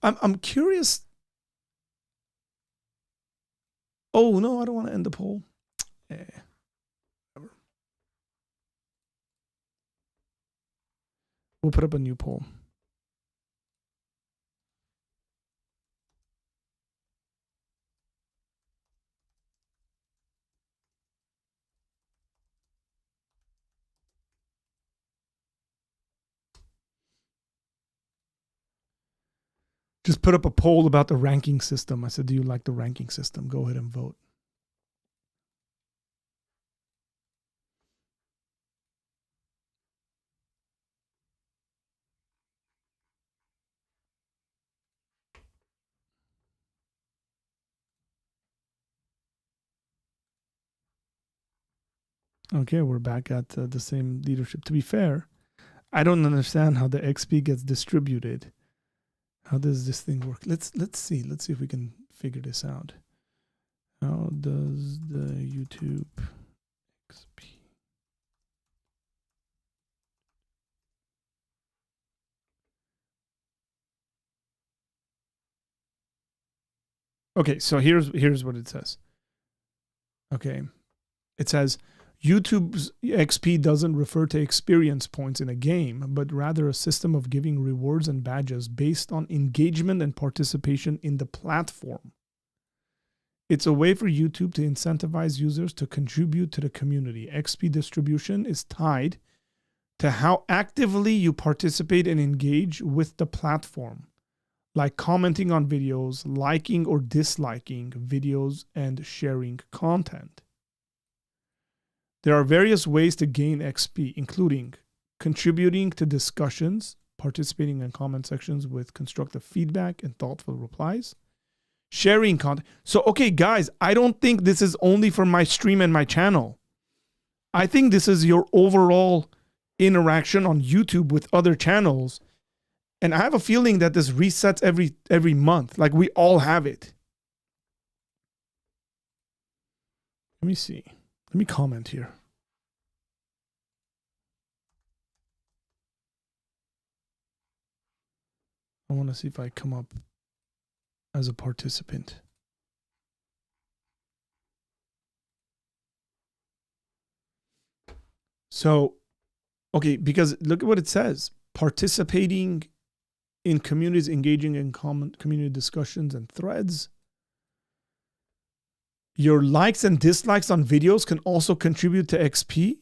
I'm curious. Oh, no, I don't want to end the poll. We'll put up a new poll. Just put up a poll about the ranking system. I said, do you like the ranking system? Go ahead and vote. Okay, we're back at the same leadership. To be fair, I don't understand how the XP gets distributed. How does this thing work? Let's see. Let's see if we can figure this out. How does the YouTube XP? Okay, so here's what it says. Okay, it says YouTube's XP doesn't refer to experience points in a game, but rather a system of giving rewards and badges based on engagement and participation in the platform. It's a way for YouTube to incentivize users to contribute to the community. XP distribution is tied to how actively you participate and engage with the platform, like commenting on videos, liking or disliking videos, and sharing content. There are various ways to gain XP, including contributing to discussions, participating in comment sections with constructive feedback and thoughtful replies, sharing content. So, okay, guys, I don't think this is only for my stream and my channel. I think this is your overall interaction on YouTube with other channels. And I have a feeling that this resets every month. Like we all have it. Let me see. Let me comment here. I want to see if I come up as a participant. So, okay, because look at what it says. Participating in communities, engaging in common community discussions and threads. Your likes and dislikes on videos can also contribute to XP.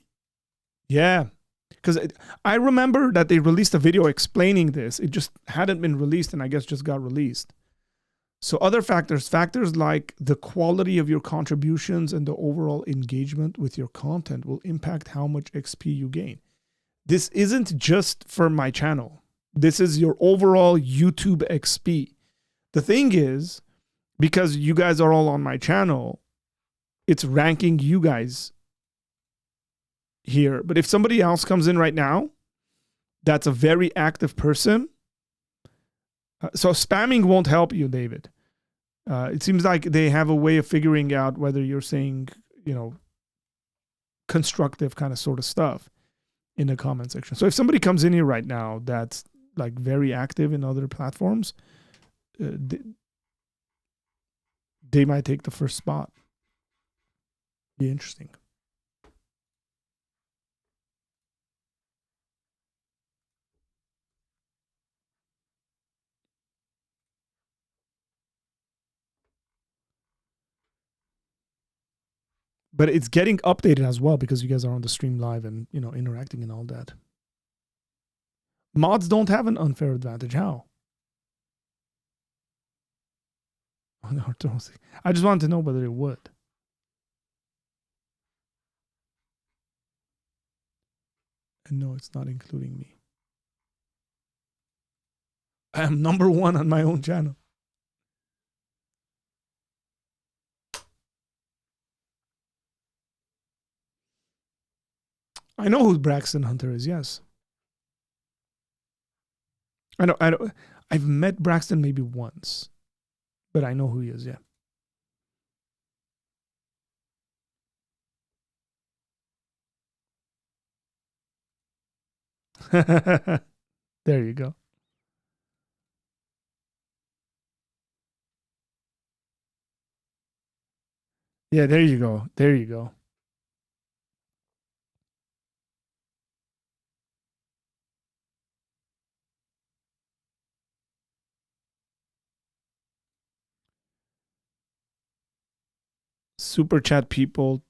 Yeah, because I remember that they released a video explaining this. It just hadn't been released and I guess just got released. So other factors like the quality of your contributions and the overall engagement with your content will impact how much XP you gain. This isn't just for my channel. This is your overall YouTube XP. The thing is, because you guys are all on my channel, it's ranking you guys here. But if somebody else comes in right now, that's a very active person. So spamming won't help you, David. It seems like they have a way of figuring out whether you're saying, constructive kind of sort of stuff in the comment section. So if somebody comes in here right now that's like very active in other platforms, they might take the first spot. Be interesting. But it's getting updated as well because you guys are on the stream live and interacting and all that. Mods don't have an unfair advantage. How? I just wanted to know whether it would. And no, it's not including me. I am number one on my own channel. I know who Braxton Hunter is, yes. I know. I've met Braxton maybe once, but I know who he is, yeah. There you go. Yeah, there you go. There you go. Super chat people,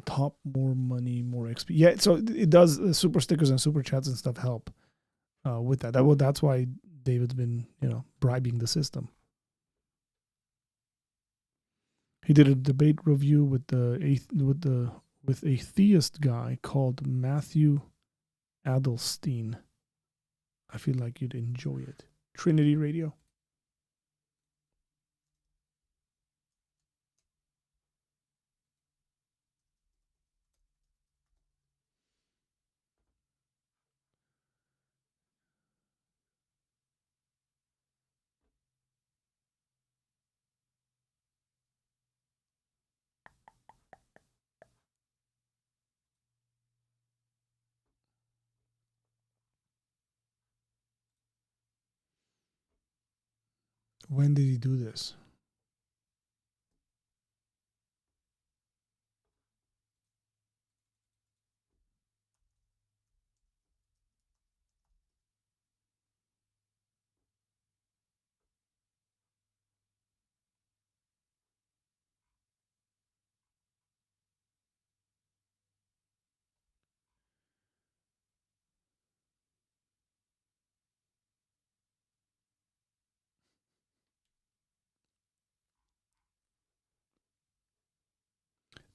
top more money, more XP. Yeah, so it does. Super stickers and super chats and stuff help with that. That's why David's been bribing the system. He did a debate review with a theist guy called Matthew Adelstein. I feel like you'd enjoy it. Trinity Radio. When did he do this?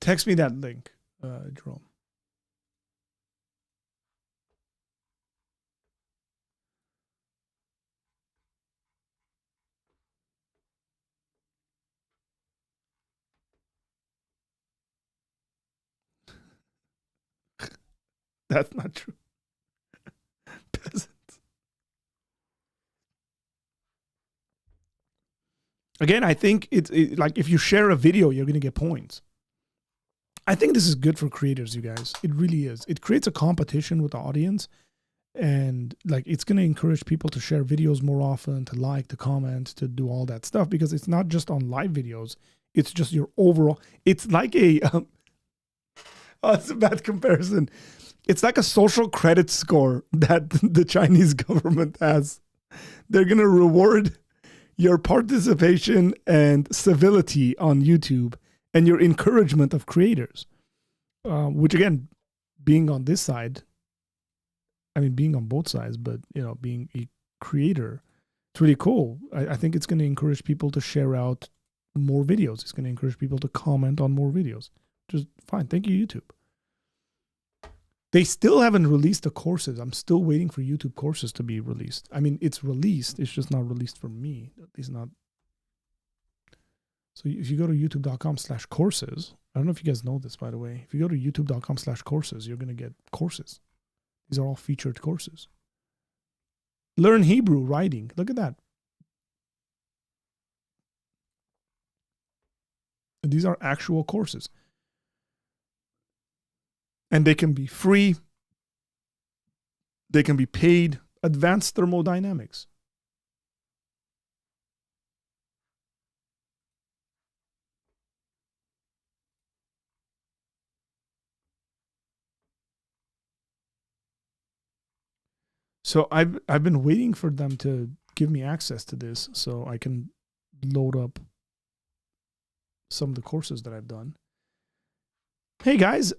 Text me that link, Jerome. That's not true. Peasants. Again, I think it's like if you share a video, you're going to get points. I think this is good for creators, you guys. It really is. It creates a competition with the audience, and like it's going to encourage people to share videos more often, to like, to comment, to do all that stuff, because it's not just on live videos. It's just your overall. It's like a oh, it's a bad comparison. It's like a social credit score that the Chinese government has. They're going to reward your participation and civility on YouTube and your encouragement of creators, which again, being on this side, I mean, being on both sides, but being a creator, it's really cool. I think it's going to encourage people to share out more videos. It's going to encourage people to comment on more videos. Just fine. Thank you, YouTube. They still haven't released the courses. I'm still waiting for YouTube courses to be released. I mean, it's released. It's just not released for me. At least not. So if you go to youtube.com/courses, I don't know if you guys know this, by the way. If you go to youtube.com/courses, you're going to get courses. These are all featured courses. Learn Hebrew writing. Look at that. And these are actual courses. And they can be free. They can be paid. Advanced thermodynamics. So I've been waiting for them to give me access to this so I can load up some of the courses that I've done. Hey guys,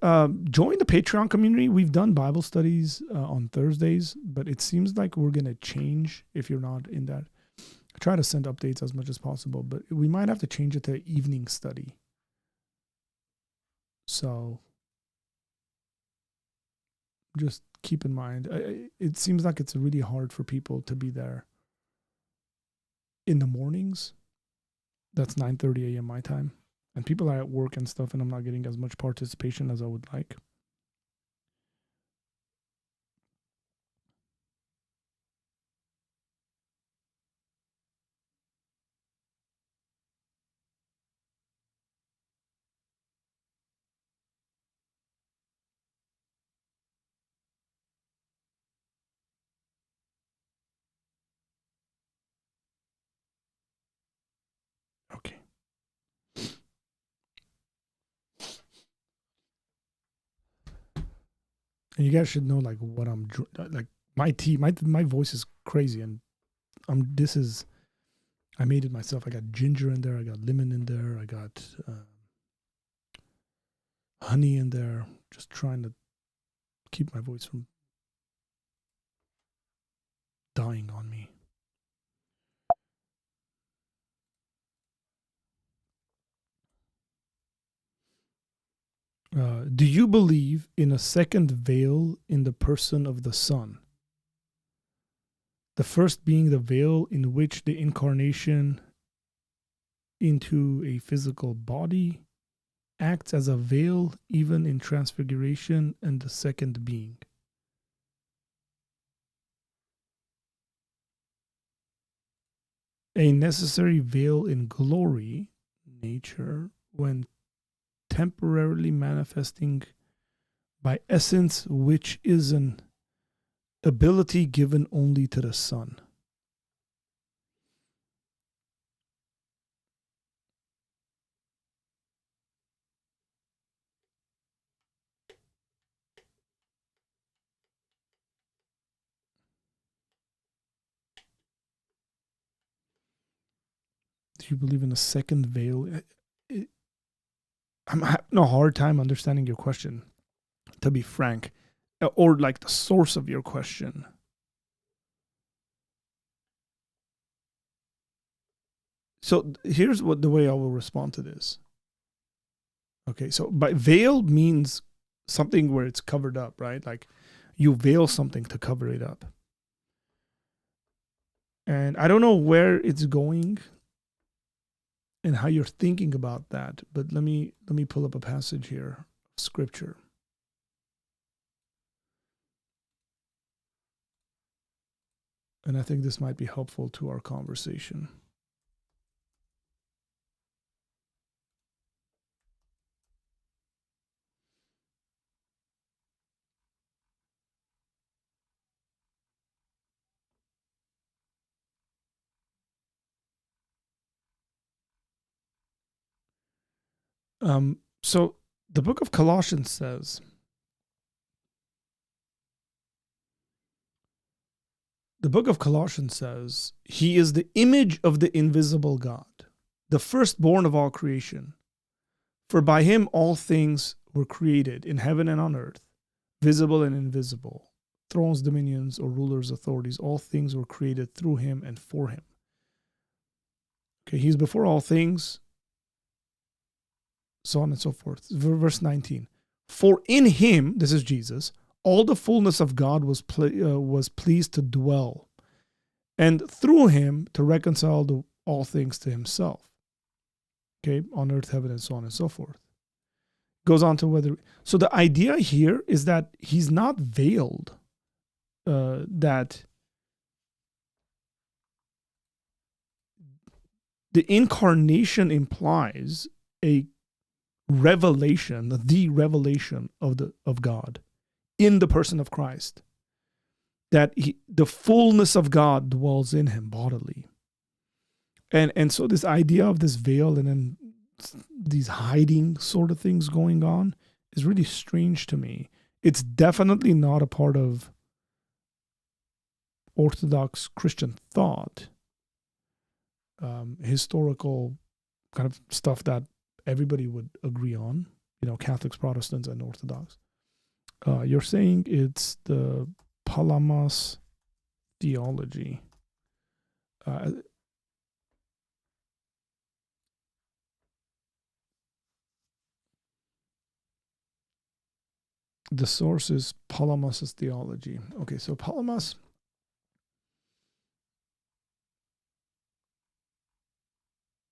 join the Patreon community. We've done Bible studies on Thursdays, but it seems like we're going to change if you're not in that. I try to send updates as much as possible, but we might have to change it to evening study. So just keep in mind, it seems like it's really hard for people to be there in the mornings. That's 9:30 a.m. my time. And people are at work and stuff, and I'm not getting as much participation as I would like. Okay. And you guys should know like what I'm like. My tea, my voice is crazy, and I made it myself. I got ginger in there, I got lemon in there, I got honey in there. Just trying to keep my voice from dying on me. Do you believe in a second veil in the person of the Son? The first being the veil in which the incarnation into a physical body acts as a veil even in transfiguration, and the second being. A necessary veil in glory, nature, when temporarily manifesting by essence, which is an ability given only to the Son. Do you believe in a second veil? I'm having a hard time understanding your question, to be frank, or like the source of your question. So here's what the way I will respond to this. Okay, so by veil means something where it's covered up, right? Like you veil something to cover it up. And I don't know where it's going and how you're thinking about that, but let me pull up a passage here, scripture. And I think this might be helpful to our conversation. So the book of Colossians says, he is the image of the invisible God, the firstborn of all creation. For by him all things were created in heaven and on earth, visible and invisible, thrones, dominions, or rulers, authorities. All things were created through him and for him. Okay, he's before all things, so on and so forth. Verse 19. For in him, this is Jesus, all the fullness of God was pleased to dwell, and through him to reconcile all things to himself. Okay, on earth, heaven, and so on and so forth. Goes on to whether. So the idea here is that he's not veiled. That the incarnation implies a revelation, the revelation of God in the person of Christ. That the fullness of God dwells in him bodily. And so this idea of this veil and then these hiding sort of things going on is really strange to me. It's definitely not a part of Orthodox Christian thought, historical kind of stuff that everybody would agree on, Catholics, Protestants, and Orthodox. You're saying it's the Palamas theology. The source is Palamas' theology. Okay, so Palamas.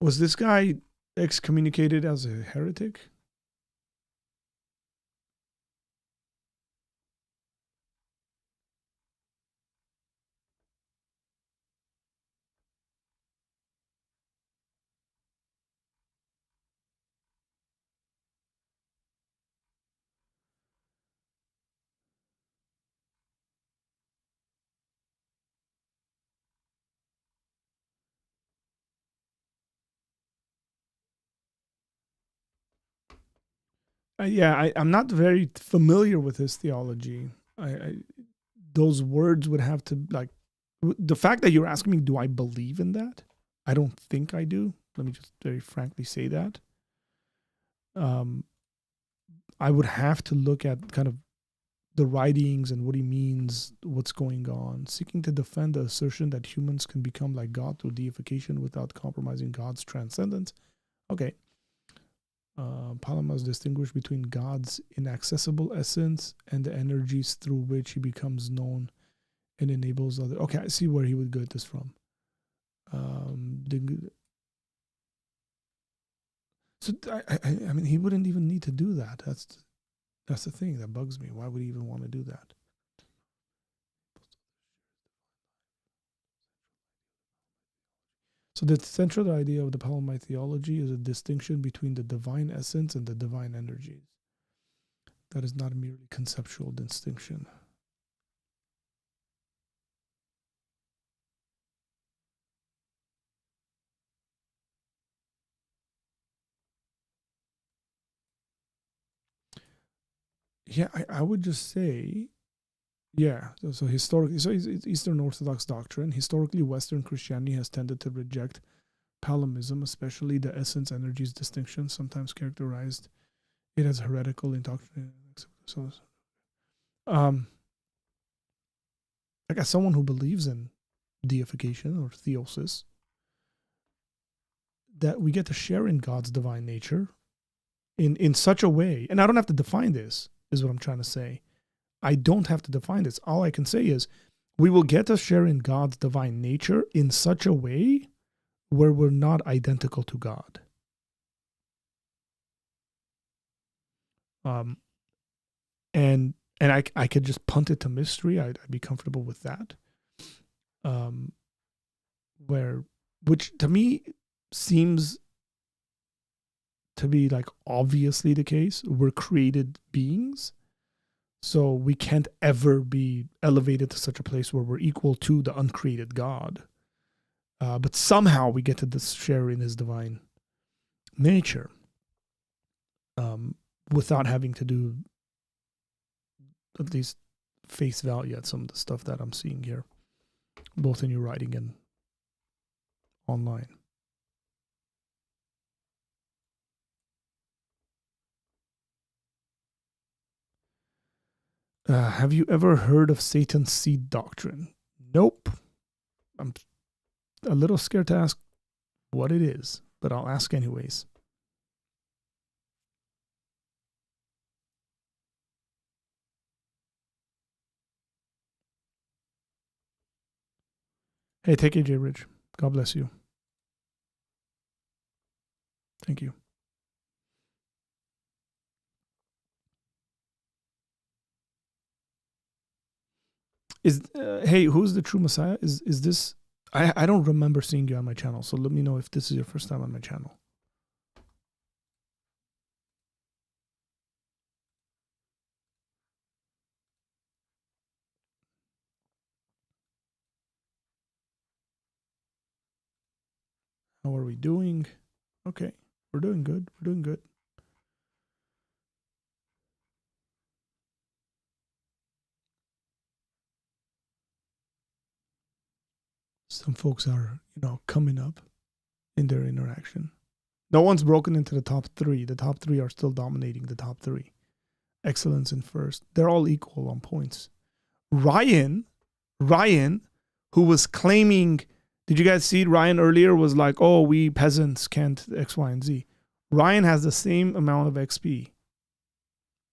Was this guy excommunicated as a heretic? I'm not very familiar with his theology. Those words would have to, like, the fact that you're asking me, do I believe in that? I don't think I do. Let me just very frankly say that. I would have to look at kind of the writings and what he means, what's going on, seeking to defend the assertion that humans can become like God through deification without compromising God's transcendence. Okay. Palamas distinguish between God's inaccessible essence and the energies through which he becomes known and enables others. Okay, I see where he would get this from. So I mean, he wouldn't even need to do that. That's the thing that bugs me. Why would he even want to do that? So the central idea of the Palamite theology is a distinction between the divine essence and the divine energies. That is not a merely conceptual distinction. Yeah, I would just say, yeah. So historically, so it's Eastern Orthodox doctrine. Historically, Western Christianity has tended to reject Palimism, especially the essence energies distinction, sometimes characterized it as heretical indoctrination. So, like as someone who believes in deification or theosis, that we get to share in God's divine nature in such a way, and I don't have to define this, is what I'm trying to say. I don't have to define this. All I can say is we will get to share in God's divine nature in such a way where we're not identical to God. And I could just punt it to mystery. I'd be comfortable with that. Which to me seems to be like obviously the case. We're created beings, so we can't ever be elevated to such a place where we're equal to the uncreated God. But somehow we get to share in his divine nature without having to do at least face value at some of the stuff that I'm seeing here, both in your writing and online. Have you ever heard of Satan's seed doctrine? Nope. I'm a little scared to ask what it is, but I'll ask anyways. Hey, take AJ Rich. God bless you. Thank you. Hey, who's the true Messiah? Is this? I don't remember seeing you on my channel, so let me know if this is your first time on my channel. How are we doing? Okay, we're doing good. We're doing good. Some folks are, coming up in their interaction. No one's broken into the top three. The top three are still dominating the top three. Excellence in first. They're all equal on points. Ryan, who was claiming, did you guys see Ryan earlier was like, oh, we peasants can't X, Y, and Z. Ryan has the same amount of XP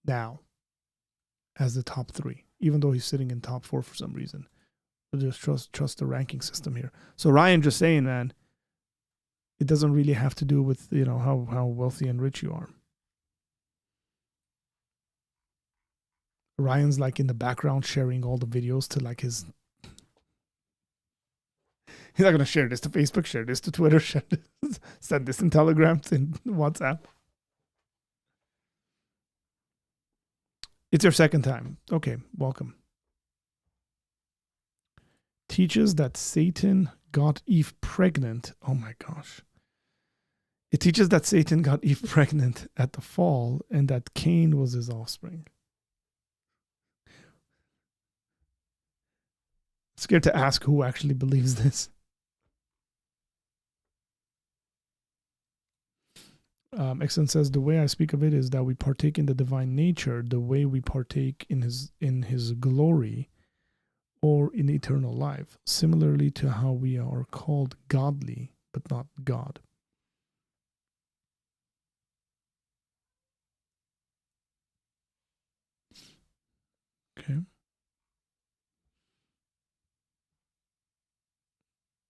now as the top three, even though he's sitting in top 4 for some reason. So just trust the ranking system here. So Ryan just saying, man, it doesn't really have to do with, how wealthy and rich you are. Ryan's like in the background sharing all the videos to like his. He's not going to share this to Facebook, share this to Twitter, send this in Telegrams and WhatsApp. It's your second time. Okay, welcome. Teaches that Satan got Eve pregnant. Oh my gosh. It teaches that Satan got Eve pregnant at the fall and that Cain was his offspring. Scared to ask who actually believes this. Exxon says, the way I speak of it is that we partake in the divine nature, the way we partake in his glory or in eternal life, similarly to how we are called godly, but not God. Okay.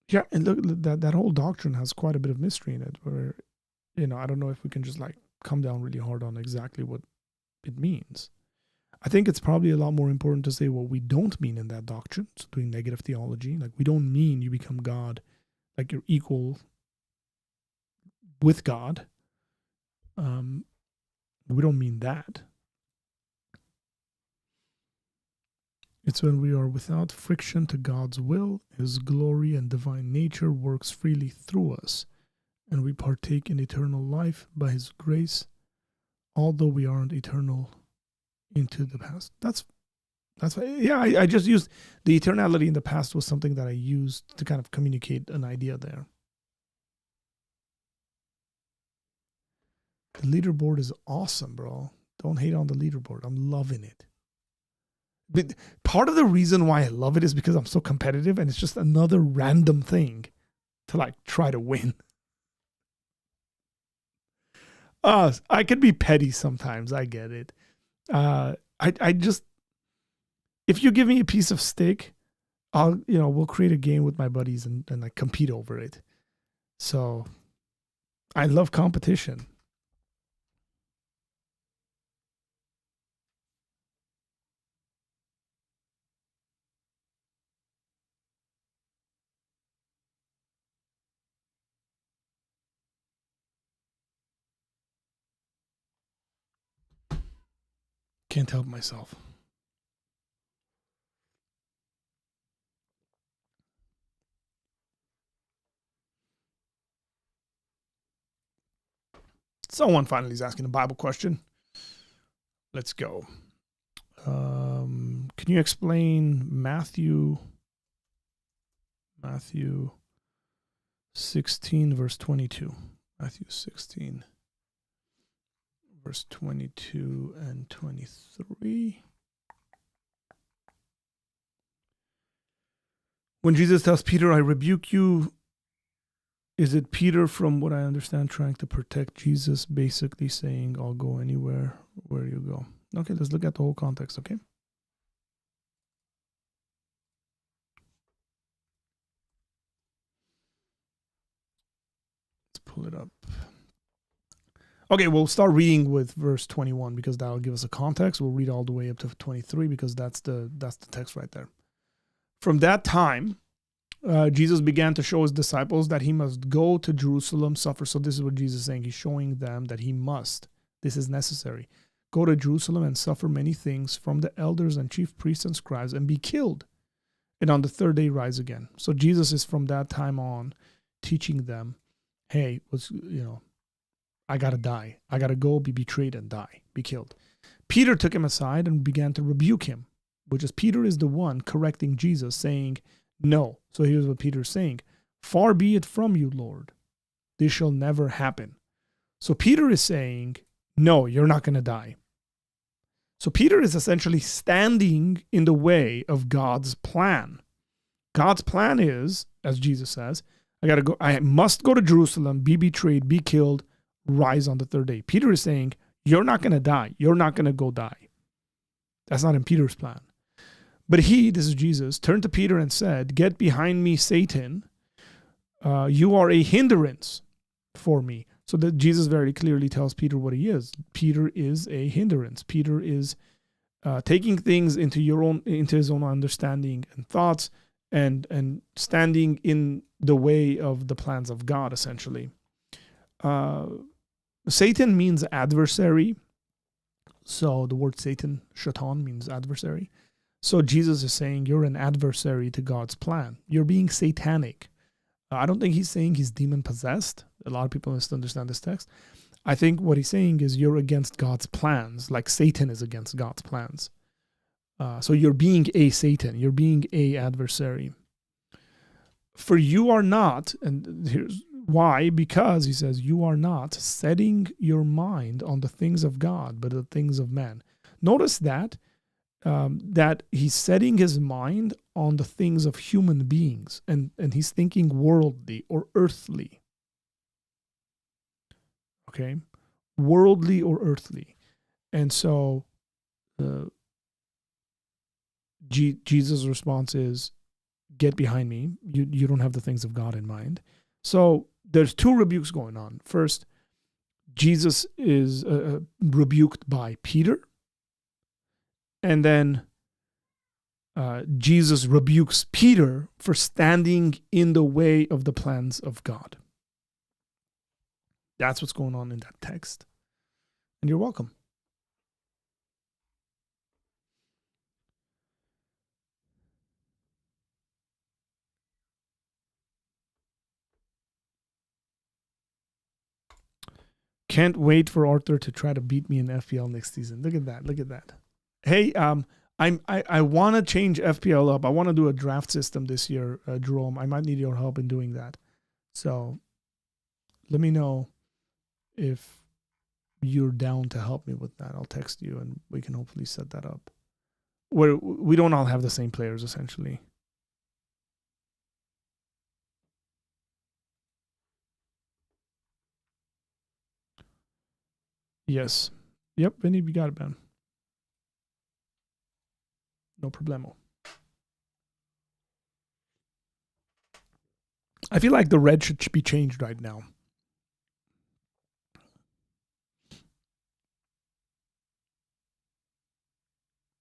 Yeah, and look, that whole doctrine has quite a bit of mystery in it, where, I don't know if we can just like come down really hard on exactly what it means. I think it's probably a lot more important to say what we don't mean in that doctrine. So doing negative theology, like we don't mean you become God, like you're equal with God. We don't mean that. It's when we are without friction to God's will, his glory and divine nature works freely through us, and we partake in eternal life by his grace, although we aren't eternal into the past. That's I just used the eternality in the past was something that I used to kind of communicate an idea there. The leaderboard is awesome, bro. Don't hate on the leaderboard. I'm loving it. But part of the reason why I love it is because I'm so competitive, and it's just another random thing to like try to win. I could be petty sometimes. I get it. I just, if you give me a piece of steak, we'll create a game with my buddies and like compete over it. So I love competition. Can't help myself. Someone finally is asking a Bible question. Let's go. Can you explain Matthew 16, verse 22? Matthew 16, verse 22 and 23. When Jesus tells Peter, I rebuke you, is it Peter, from what I understand, trying to protect Jesus, basically saying, I'll go anywhere where you go? Okay, let's look at the whole context, okay? Let's pull it up. Okay, we'll start reading with verse 21 because that'll give us a context. We'll read all the way up to 23 because that's the text right there. From that time, Jesus began to show his disciples that he must go to Jerusalem, suffer. So this is what Jesus is saying. He's showing them that he must. This is necessary. Go to Jerusalem and suffer many things from the elders and chief priests and scribes and be killed. And on the third day rise again. So Jesus is from that time on teaching them, hey, I got to die. I got to go be betrayed and die, be killed. Peter took him aside and began to rebuke him, which is Peter is the one correcting Jesus, saying, no. So here's what Peter's saying. Far be it from you, Lord. This shall never happen. So Peter is saying, no, you're not going to die. So Peter is essentially standing in the way of God's plan. God's plan is, as Jesus says, I must go to Jerusalem, be betrayed, be killed, rise on the third day. Peter is saying, you're not going to die. You're not going to go die. That's not in Peter's plan. But this is Jesus, turned to Peter and said, get behind me, Satan. You are a hindrance for me. So that Jesus very clearly tells Peter what he is. Peter is a hindrance. Peter is taking things into his own understanding and thoughts and standing in the way of the plans of God, essentially. Satan means adversary. So the word Satan, shaitan, means adversary. So Jesus is saying you're an adversary to God's plan. You're being satanic. I don't think he's saying he's demon-possessed. A lot of people misunderstand this text. I think what he's saying is you're against God's plans, like Satan is against God's plans. So you're being a Satan. You're being a adversary. For you are not, and here's why, because he says, you are not setting your mind on the things of God, but the things of man. Notice that he's setting his mind on the things of human beings, and he's thinking worldly or earthly. Okay? Worldly or earthly. And so Jesus' response is, get behind me. You don't have the things of God in mind. So there's two rebukes going on. First, Jesus is rebuked by Peter. And then Jesus rebukes Peter for standing in the way of the plans of God. That's what's going on in that text. And you're welcome. Can't wait for Arthur to try to beat me in FPL next season. Look at that. Look at that. Hey, I want to change FPL up. I want to do a draft system this year, Jerome. I might need your help in doing that. So let me know if you're down to help me with that, I'll text you and we can hopefully set that up. Where we don't all have the same players, essentially. Yes. Yep, Vinny, you got it, man. No problemo. I feel like the red should be changed right now.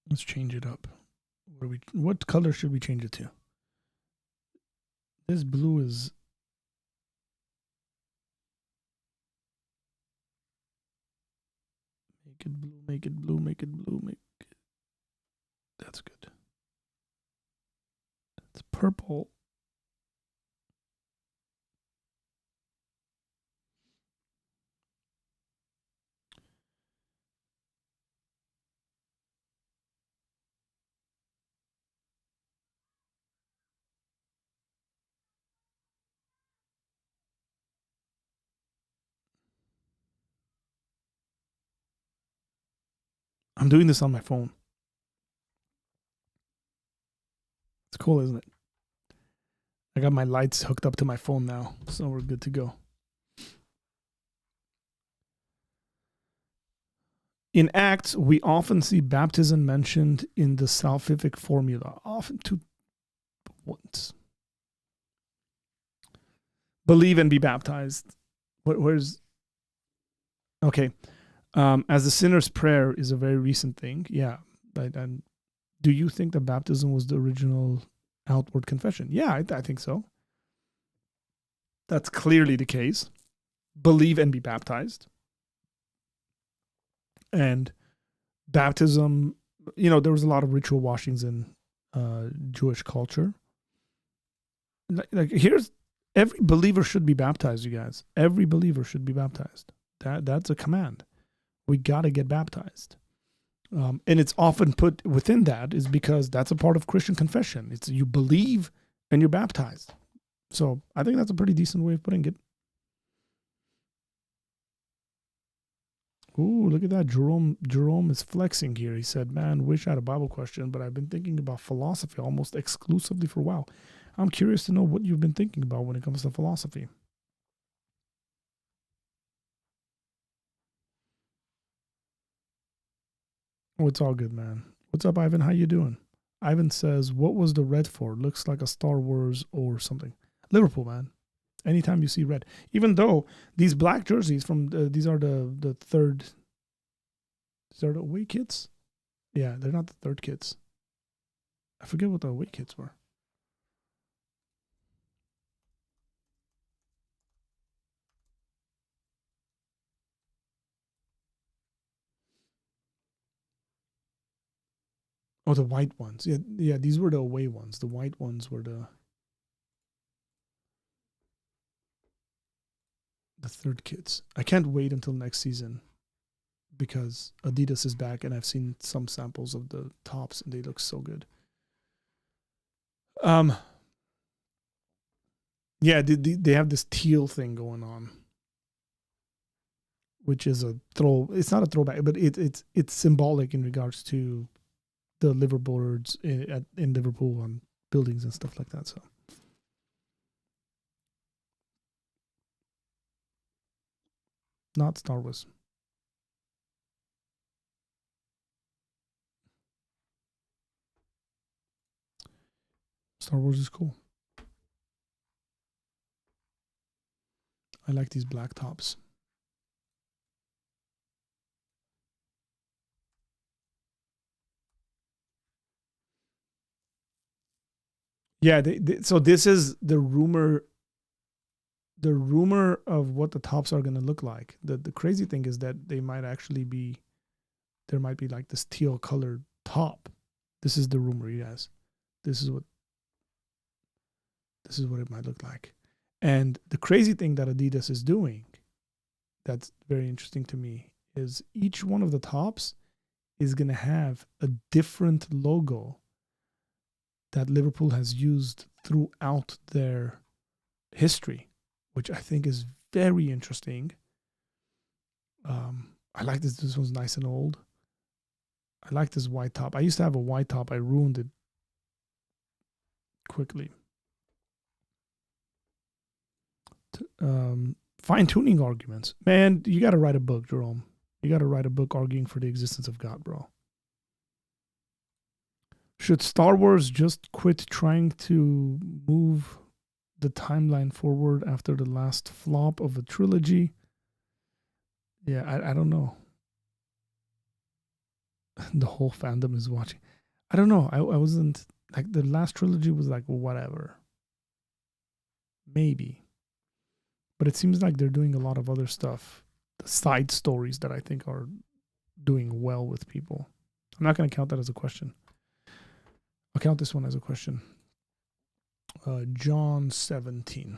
Let's change it up. What color should we change it to? This blue is... Make it blue, make it blue, make it blue, make it... That's good. That's purple. I'm doing this on my phone. It's cool, isn't it? I got my lights hooked up to my phone now, so we're good to go. In Acts, we often see baptism mentioned in the salvific formula, often to once. Believe and be baptized. Where's... Okay. As the sinner's prayer is a very recent thing. Yeah. And do you think that baptism was the original outward confession? Yeah, I think so. That's clearly the case. Believe and be baptized. And baptism, there was a lot of ritual washings in Jewish culture. Like here's... Every believer should be baptized, you guys. Every believer should be baptized. That's a command. We got to get baptized. And it's often put within that is because that's a part of Christian confession. It's you believe and you're baptized. So I think that's a pretty decent way of putting it. Ooh, look at that. Jerome is flexing here. He said, man, wish I had a Bible question, but I've been thinking about philosophy almost exclusively for a while. I'm curious to know what you've been thinking about when it comes to philosophy. Oh, it's all good, man. What's up, Ivan? How you doing? Ivan says, what was the red for? Looks like a Star Wars or something. Liverpool, man. Anytime you see red. Even though these black jerseys from these are the third... These are the away kits? Yeah, they're not the third kits. I forget what the away kits were. Oh, the white ones. Yeah, these were the away ones. The white ones were the third kits. I can't wait until next season because Adidas is back and I've seen some samples of the tops and they look so good. Yeah, they have this teal thing going on, which is a throw. It's not a throwback, but it's symbolic in regards to the liveaboards in Liverpool on buildings and stuff like that. So not Star Wars. Star Wars is cool. I like these black tops. Yeah, so this is the rumor of what the tops are going to look like. The crazy thing is that there might be like this teal colored top. This is the rumor, you guys. This is what it might look like. And the crazy thing that Adidas is doing that's very interesting to me is each one of the tops is going to have a different logo that Liverpool has used throughout their history, which I think is very interesting. I like this. This one's nice and old. I like this white top. I used to have a white top. I ruined it quickly. Fine-tuning arguments. Man, you got to write a book, Jerome. You got to write a book arguing for the existence of God, bro. Should Star Wars just quit trying to move the timeline forward after the last flop of a trilogy? Yeah, I don't know. The whole fandom is watching. I don't know. I wasn't, like, the last trilogy was like, whatever. Maybe. But it seems like they're doing a lot of other stuff, the side stories that I think are doing well with people. I'm not going to count that as a question. I'll count this one as a question. John 17.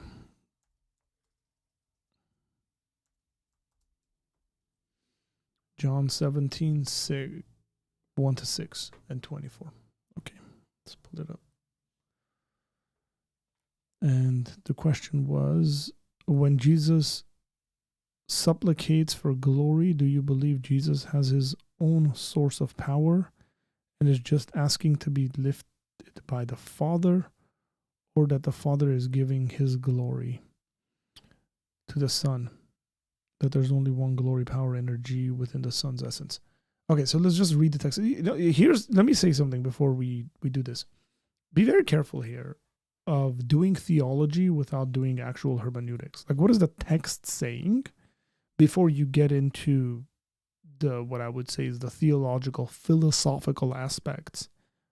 John 17, 1 to 6 and 24. Okay, let's pull it up. And the question was, when Jesus supplicates for glory, do you believe Jesus has his own source of power and is just asking to be lifted by the Father, or that the Father is giving his glory to the Son, that there's only one glory, power, energy within the Son's essence? Okay, so let's just read the text. Let me say something before we do this. Be very careful here of doing theology without doing actual hermeneutics. Like, what is the text saying before you get into what I would say is the theological, philosophical aspects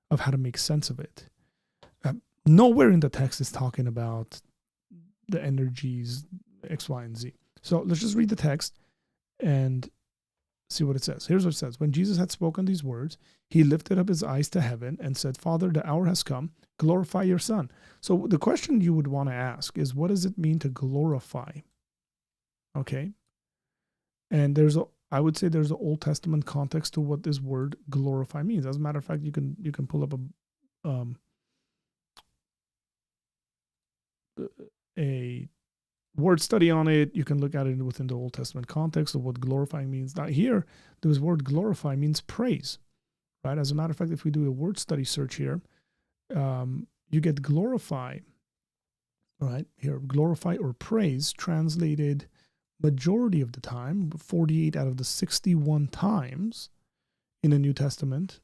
of how to make sense of it. Nowhere in the text is talking about the energies X, Y, and Z. So let's just read the text and see what it says. Here's what it says. When Jesus had spoken these words, he lifted up his eyes to heaven and said, Father, the hour has come. Glorify your Son. So the question you would want to ask is, what does it mean to glorify? Okay. And I would say there's an Old Testament context to what this word glorify means. As a matter of fact, you can pull up a word study on it. You can look at it within the Old Testament context of what glorifying means. Now here, this word glorify means praise, right? As a matter of fact, if we do a word study search here, you get glorify, right? Here, glorify or praise translated majority of the time, 48 out of the 61 times in the New Testament,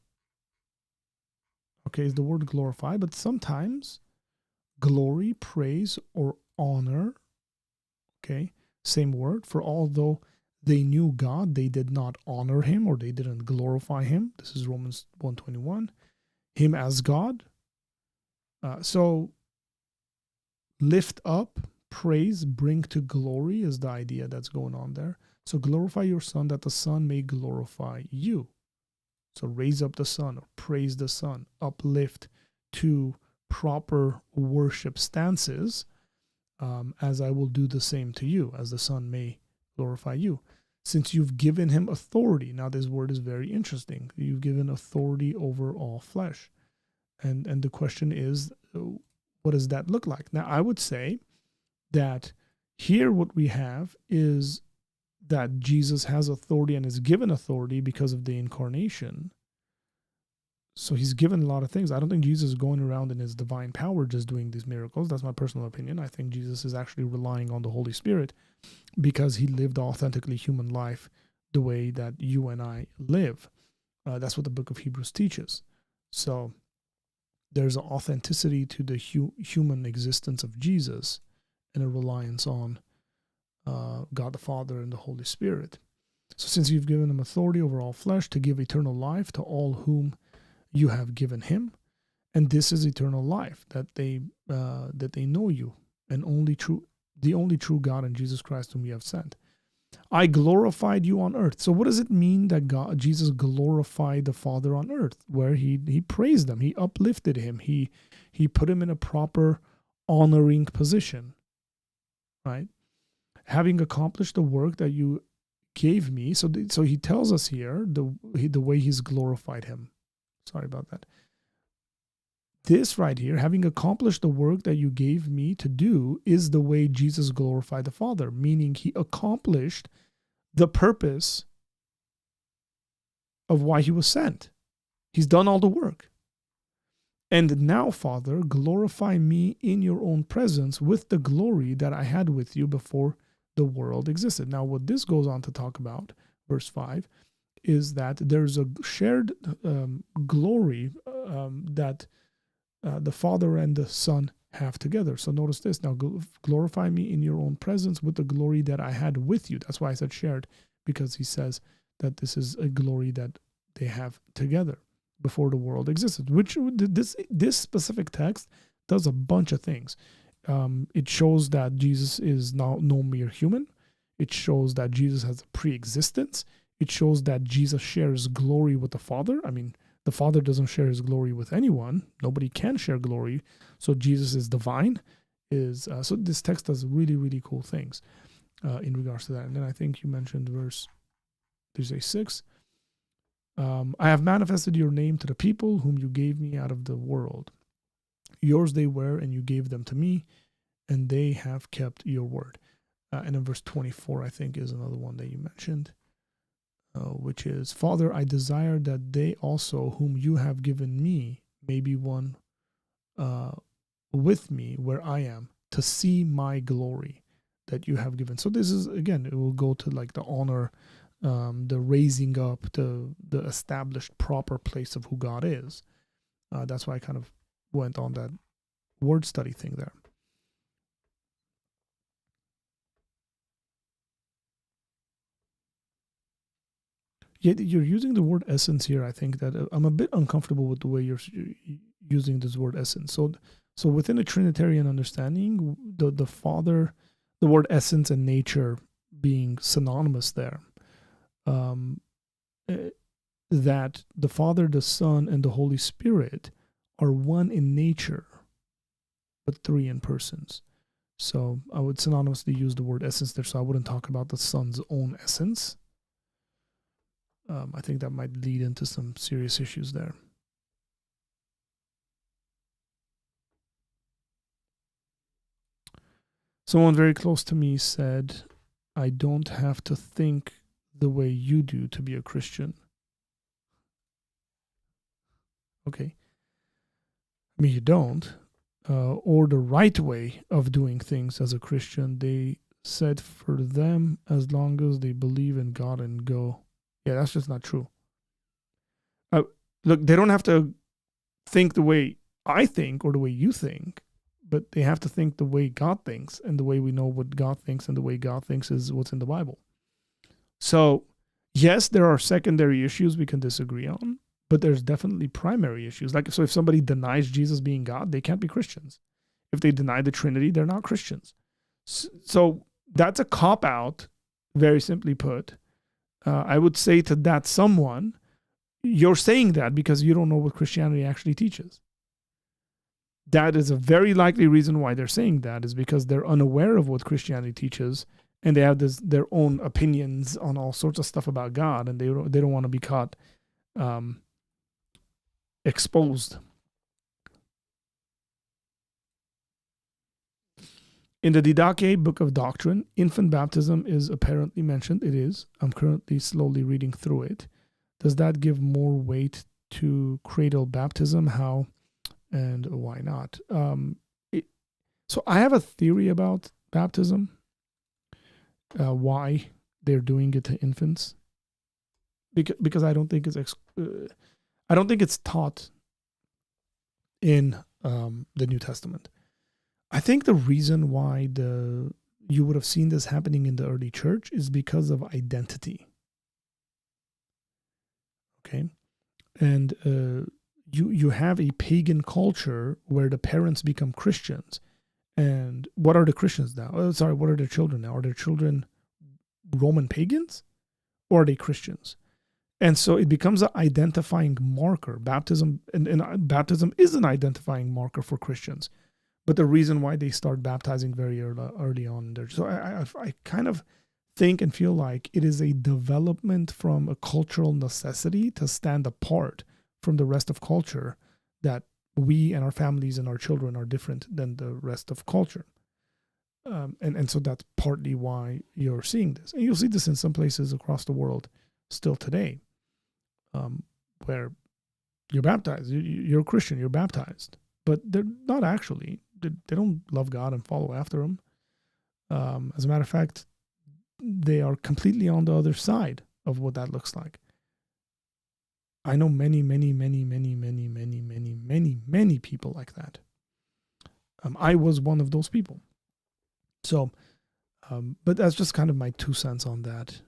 okay, is the word glorify, but sometimes glory, praise, or honor, okay, same word. For although they knew God, they did not honor him, or they didn't glorify him. This is Romans 1:21. Him as God. So lift up, praise, bring to glory is the idea that's going on there. So glorify your Son, that the Son may glorify you. So raise up the Son, or praise the Son, uplift to proper worship stances, as I will do the same to you, as the Son may glorify you. Since you've given him authority. Now this word is very interesting. You've given authority over all flesh. And the question is, what does that look like? Now I would say that here what we have is that Jesus has authority and is given authority because of the incarnation. So he's given a lot of things. I don't think Jesus is going around in his divine power just doing these miracles. That's my personal opinion. I think Jesus is actually relying on the Holy Spirit because he lived authentically human life the way that you and I live. That's what the book of Hebrews teaches. So there's an authenticity to the human existence of Jesus and a reliance on God the Father and the Holy Spirit. So since you've given him authority over all flesh to give eternal life to all whom you have given him, and this is eternal life, that they know you, and the only true God and Jesus Christ whom you have sent. I glorified you on earth. So what does it mean that Jesus glorified the Father on earth? Where he praised him, he uplifted him, he put him in a proper honoring position, right? Having accomplished the work that you gave me. So he tells us here the way he's glorified him. Sorry about that. This right here, having accomplished the work that you gave me to do, is the way Jesus glorified the Father, meaning he accomplished the purpose of why he was sent. He's done all the work. And now, Father, glorify me in your own presence with the glory that I had with you before the world existed. Now, what this goes on to talk about, verse 5, is that there's a shared glory that the Father and the Son have together. So notice this. Now, glorify me in your own presence with the glory that I had with you. That's why I said shared, because he says that this is a glory that they have together before the world existed, which this specific text does a bunch of things. It shows that Jesus is now no mere human. It shows that Jesus has a pre-existence. It shows that Jesus shares glory with the Father. I mean, the Father doesn't share his glory with anyone. Nobody can share glory. So Jesus is divine. So this text does really, really cool things in regards to that. And then I think you mentioned verse 6. I have manifested your name to the people whom you gave me out of the world. Yours they were, and you gave them to me, and they have kept your word. And then verse 24, I think, is another one that you mentioned, which is, Father, I desire that they also, whom you have given me, may be one with me where I am, to see my glory that you have given. So this is, again, it will go to like the honor, the raising up, the established proper place of who God is. That's why I kind of went on that word study thing there. Yet you're using the word essence here. I think that I'm a bit uncomfortable with the way you're using this word essence. So within a Trinitarian understanding, the Father, the word essence and nature being synonymous there, that the Father, the Son, and the Holy Spirit are one in nature, but three in persons. So I would synonymously use the word essence there, so I wouldn't talk about the Son's own essence. I think that might lead into some serious issues there. Someone very close to me said, I don't have to think the way you do to be a Christian. Okay. I mean, you don't. Or the right way of doing things as a Christian. They said for them, as long as they believe in God and go. Yeah, that's just not true. Look, they don't have to think the way I think or the way you think, but they have to think the way God thinks, and the way we know what God thinks and the way God thinks is what's in the Bible. So, yes, there are secondary issues we can disagree on, but there's definitely primary issues. Like, so if somebody denies Jesus being God, they can't be Christians. If they deny the Trinity, they're not Christians. So that's a cop-out, very simply put. I would say to that someone, you're saying that because you don't know what Christianity actually teaches. That is a very likely reason why they're saying that, is because they're unaware of what Christianity teaches, and they have their own opinions on all sorts of stuff about God, and they don't want to be caught exposed. In the Didache Book of Doctrine, infant baptism is apparently mentioned. It is. I'm currently slowly reading through it. Does that give more weight to cradle baptism? How and why not? So I have a theory about baptism, why they're doing it to infants, because I don't think it's taught in the New Testament. I think the reason why you would have seen this happening in the early church is because of identity. Okay, and you have a pagan culture where the parents become Christians, and what are the Christians now? What are their children now? Are their children Roman pagans, or are they Christians? And so it becomes an identifying marker. Baptism and baptism is an identifying marker for Christians. But the reason why they start baptizing very early on there. So I kind of think and feel like it is a development from a cultural necessity to stand apart from the rest of culture, that we and our families and our children are different than the rest of culture. And so that's partly why you're seeing this. And you'll see this in some places across the world still today. where you're baptized. You're a Christian. You're baptized, but they're not actually. They don't love God and follow after Him. As a matter of fact, they are completely on the other side of what that looks like. I know many, many, many, many, many, many, many, many, many people like that. I was one of those people. So, but that's just kind of my 2 cents on that.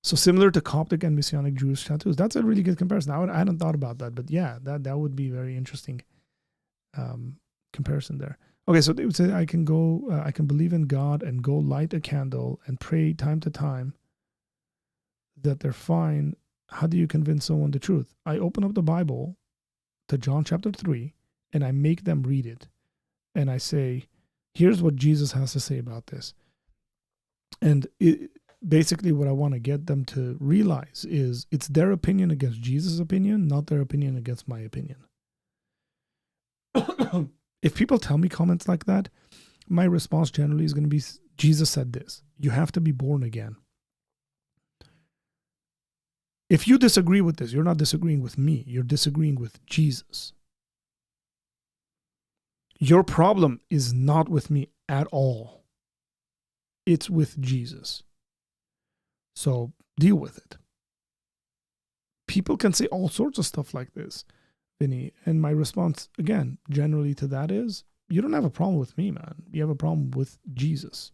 So similar to Coptic and Messianic Jewish tattoos. That's a really good comparison. I hadn't thought about that, but yeah, that would be very interesting comparison there. Okay, so they would say I can believe in God and go light a candle and pray time to time that they're fine. How do you convince someone the truth? I open up the Bible to John chapter 3 and I make them read it. And I say, here's what Jesus has to say about this. And basically what I want to get them to realize is it's their opinion against Jesus' opinion, not their opinion against my opinion. If people tell me comments like that, my response generally is going to be, Jesus said this. You have to be born again. If you disagree with this, you're not disagreeing with me. You're disagreeing with Jesus. Your problem is not with me at all. It's with Jesus. So deal with it. People can say all sorts of stuff like this, Vinny. And my response, again, generally to that is, you don't have a problem with me, man. You have a problem with Jesus.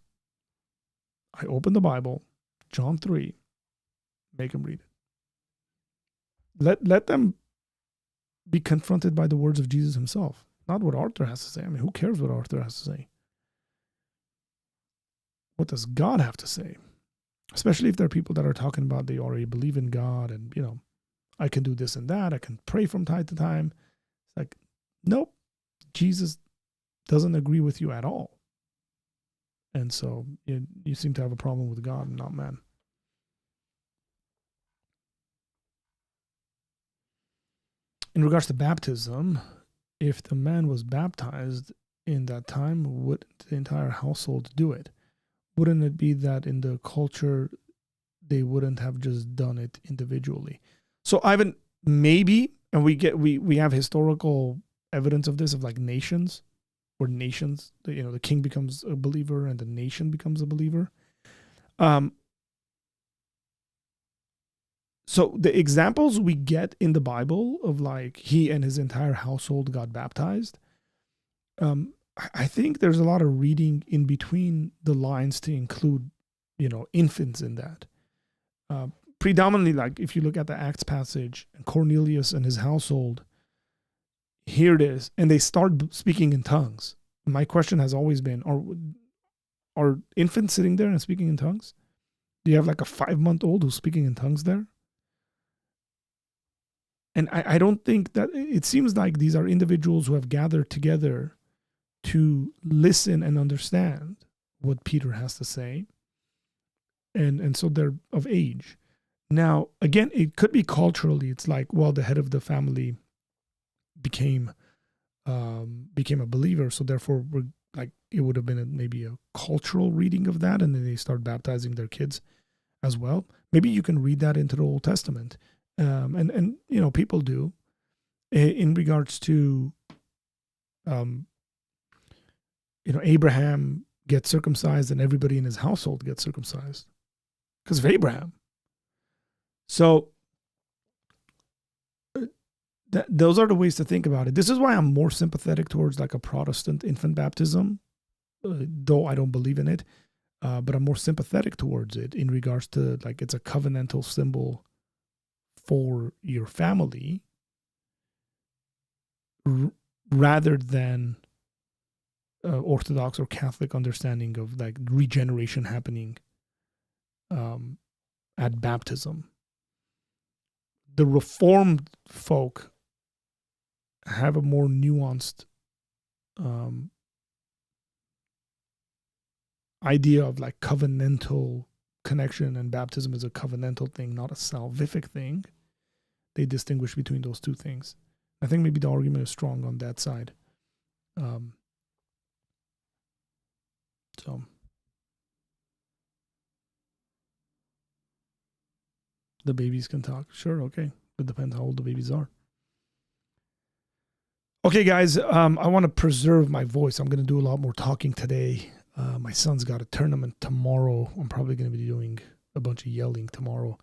I open the Bible, John 3, make them read it. Let them be confronted by the words of Jesus himself, not what Arthur has to say. I mean, who cares what Arthur has to say? What does God have to say? Especially if there are people that are talking about they already believe in God and, I can do this and that. I can pray from time to time. It's like, nope, Jesus doesn't agree with you at all. And so you seem to have a problem with God and not man. In regards to baptism, if the man was baptized in that time, would the entire household do it? Wouldn't it be that in the culture, they wouldn't have just done it individually? So Ivan, maybe, and we have historical evidence of this, of like nations, where nations, the king becomes a believer and the nation becomes a believer. So the examples we get in the Bible of like he and his entire household got baptized, I think there's a lot of reading in between the lines to include, infants in that. Predominantly, like if you look at the Acts passage, and Cornelius and his household, here it is, and they start speaking in tongues. My question has always been, are infants sitting there and speaking in tongues? Do you have like a 5-month-old who's speaking in tongues there? And I don't think that, it seems like these are individuals who have gathered together to listen and understand what Peter has to say. And so they're of age. Now, again, it could be culturally. It's like, well, the head of the family became a believer, so therefore we're like, it would have been maybe a cultural reading of that, and then they start baptizing their kids as well. Maybe you can read that into the Old Testament. And people do in regards to Abraham gets circumcised and everybody in his household gets circumcised because of Abraham. So those are the ways to think about it. This is why I'm more sympathetic towards like a Protestant infant baptism, though I don't believe in it, but I'm more sympathetic towards it in regards to like it's a covenantal symbol for your family rather than Orthodox or Catholic understanding of like regeneration happening at baptism. The Reformed folk have a more nuanced idea of like covenantal connection, and baptism is a covenantal thing, not a salvific thing. They distinguish between those two things. I think maybe the argument is strong on that side. So The babies can talk. Sure, okay. It depends how old the babies are. Okay, guys, I want to preserve my voice. I'm going to do a lot more talking today. My son's got a tournament tomorrow. I'm probably going to be doing a bunch of yelling tomorrow.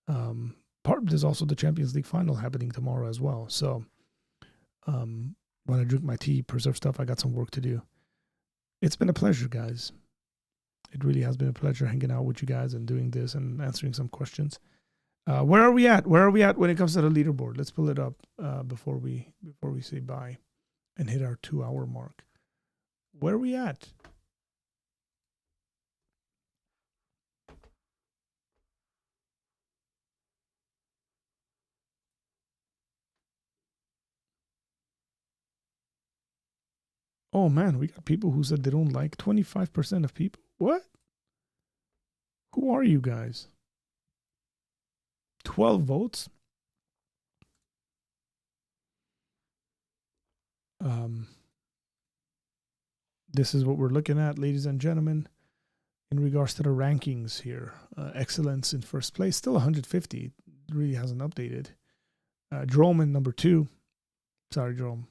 There's also the Champions League final happening tomorrow as well. So when I drink my tea, preserve stuff, I got some work to do. It's been a pleasure, guys. It really has been a pleasure hanging out with you guys and doing this and answering some questions. Where are we at? Where are we at when it comes to the leaderboard? Let's pull it up before we say bye and hit our 2-hour mark. Where are we at? Oh man, we got people who said they don't like 25% of people. What? Who are you guys? 12 votes? This is what we're looking at, ladies and gentlemen, in regards to the rankings here. Excellence in first place, still 150. It really hasn't updated. Jerome in number 2. Sorry, Jerome.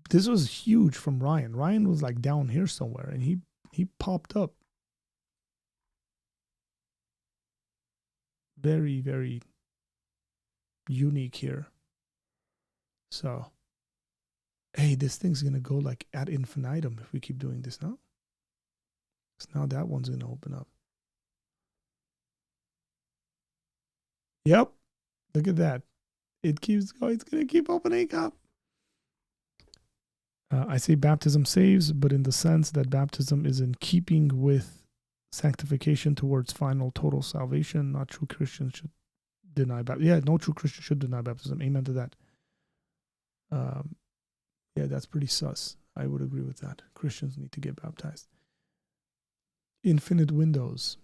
This was huge from Ryan. Ryan was like down here somewhere, and he popped up. Very, very unique here. So, hey, this thing's going to go like ad infinitum if we keep doing this now. So now that one's going to open up. Yep. Look at that. It keeps going. It's going to keep opening up. I say baptism saves, but in the sense that baptism is in keeping with sanctification towards final total salvation. Not true Christians should deny baptism. Yeah, no true Christian should deny baptism. Amen to that. Yeah, that's pretty sus. I would agree with that. Christians need to get baptized. Infinite windows.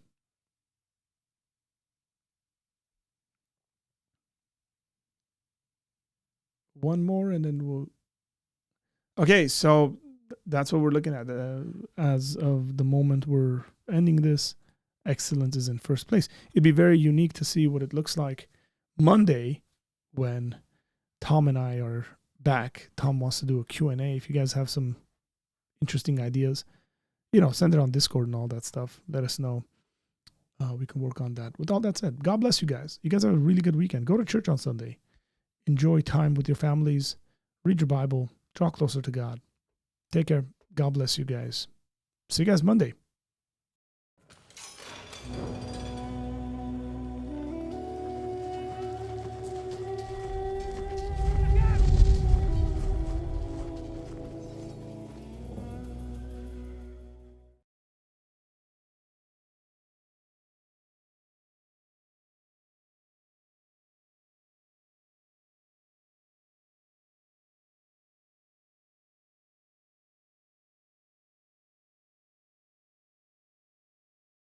One more and then we'll... Okay, so that's what we're looking at. As of the moment we're ending this, excellence is in first place. It'd be very unique to see what it looks like Monday when Tom and I are back. Tom wants to do a Q&A. If you guys have some interesting ideas, send it on Discord and all that stuff. Let us know. We can work on that. With all that said, God bless you guys. You guys have a really good weekend. Go to church on Sunday. Enjoy time with your families. Read your Bible. Draw closer to God. Take care. God bless you guys. See you guys Monday.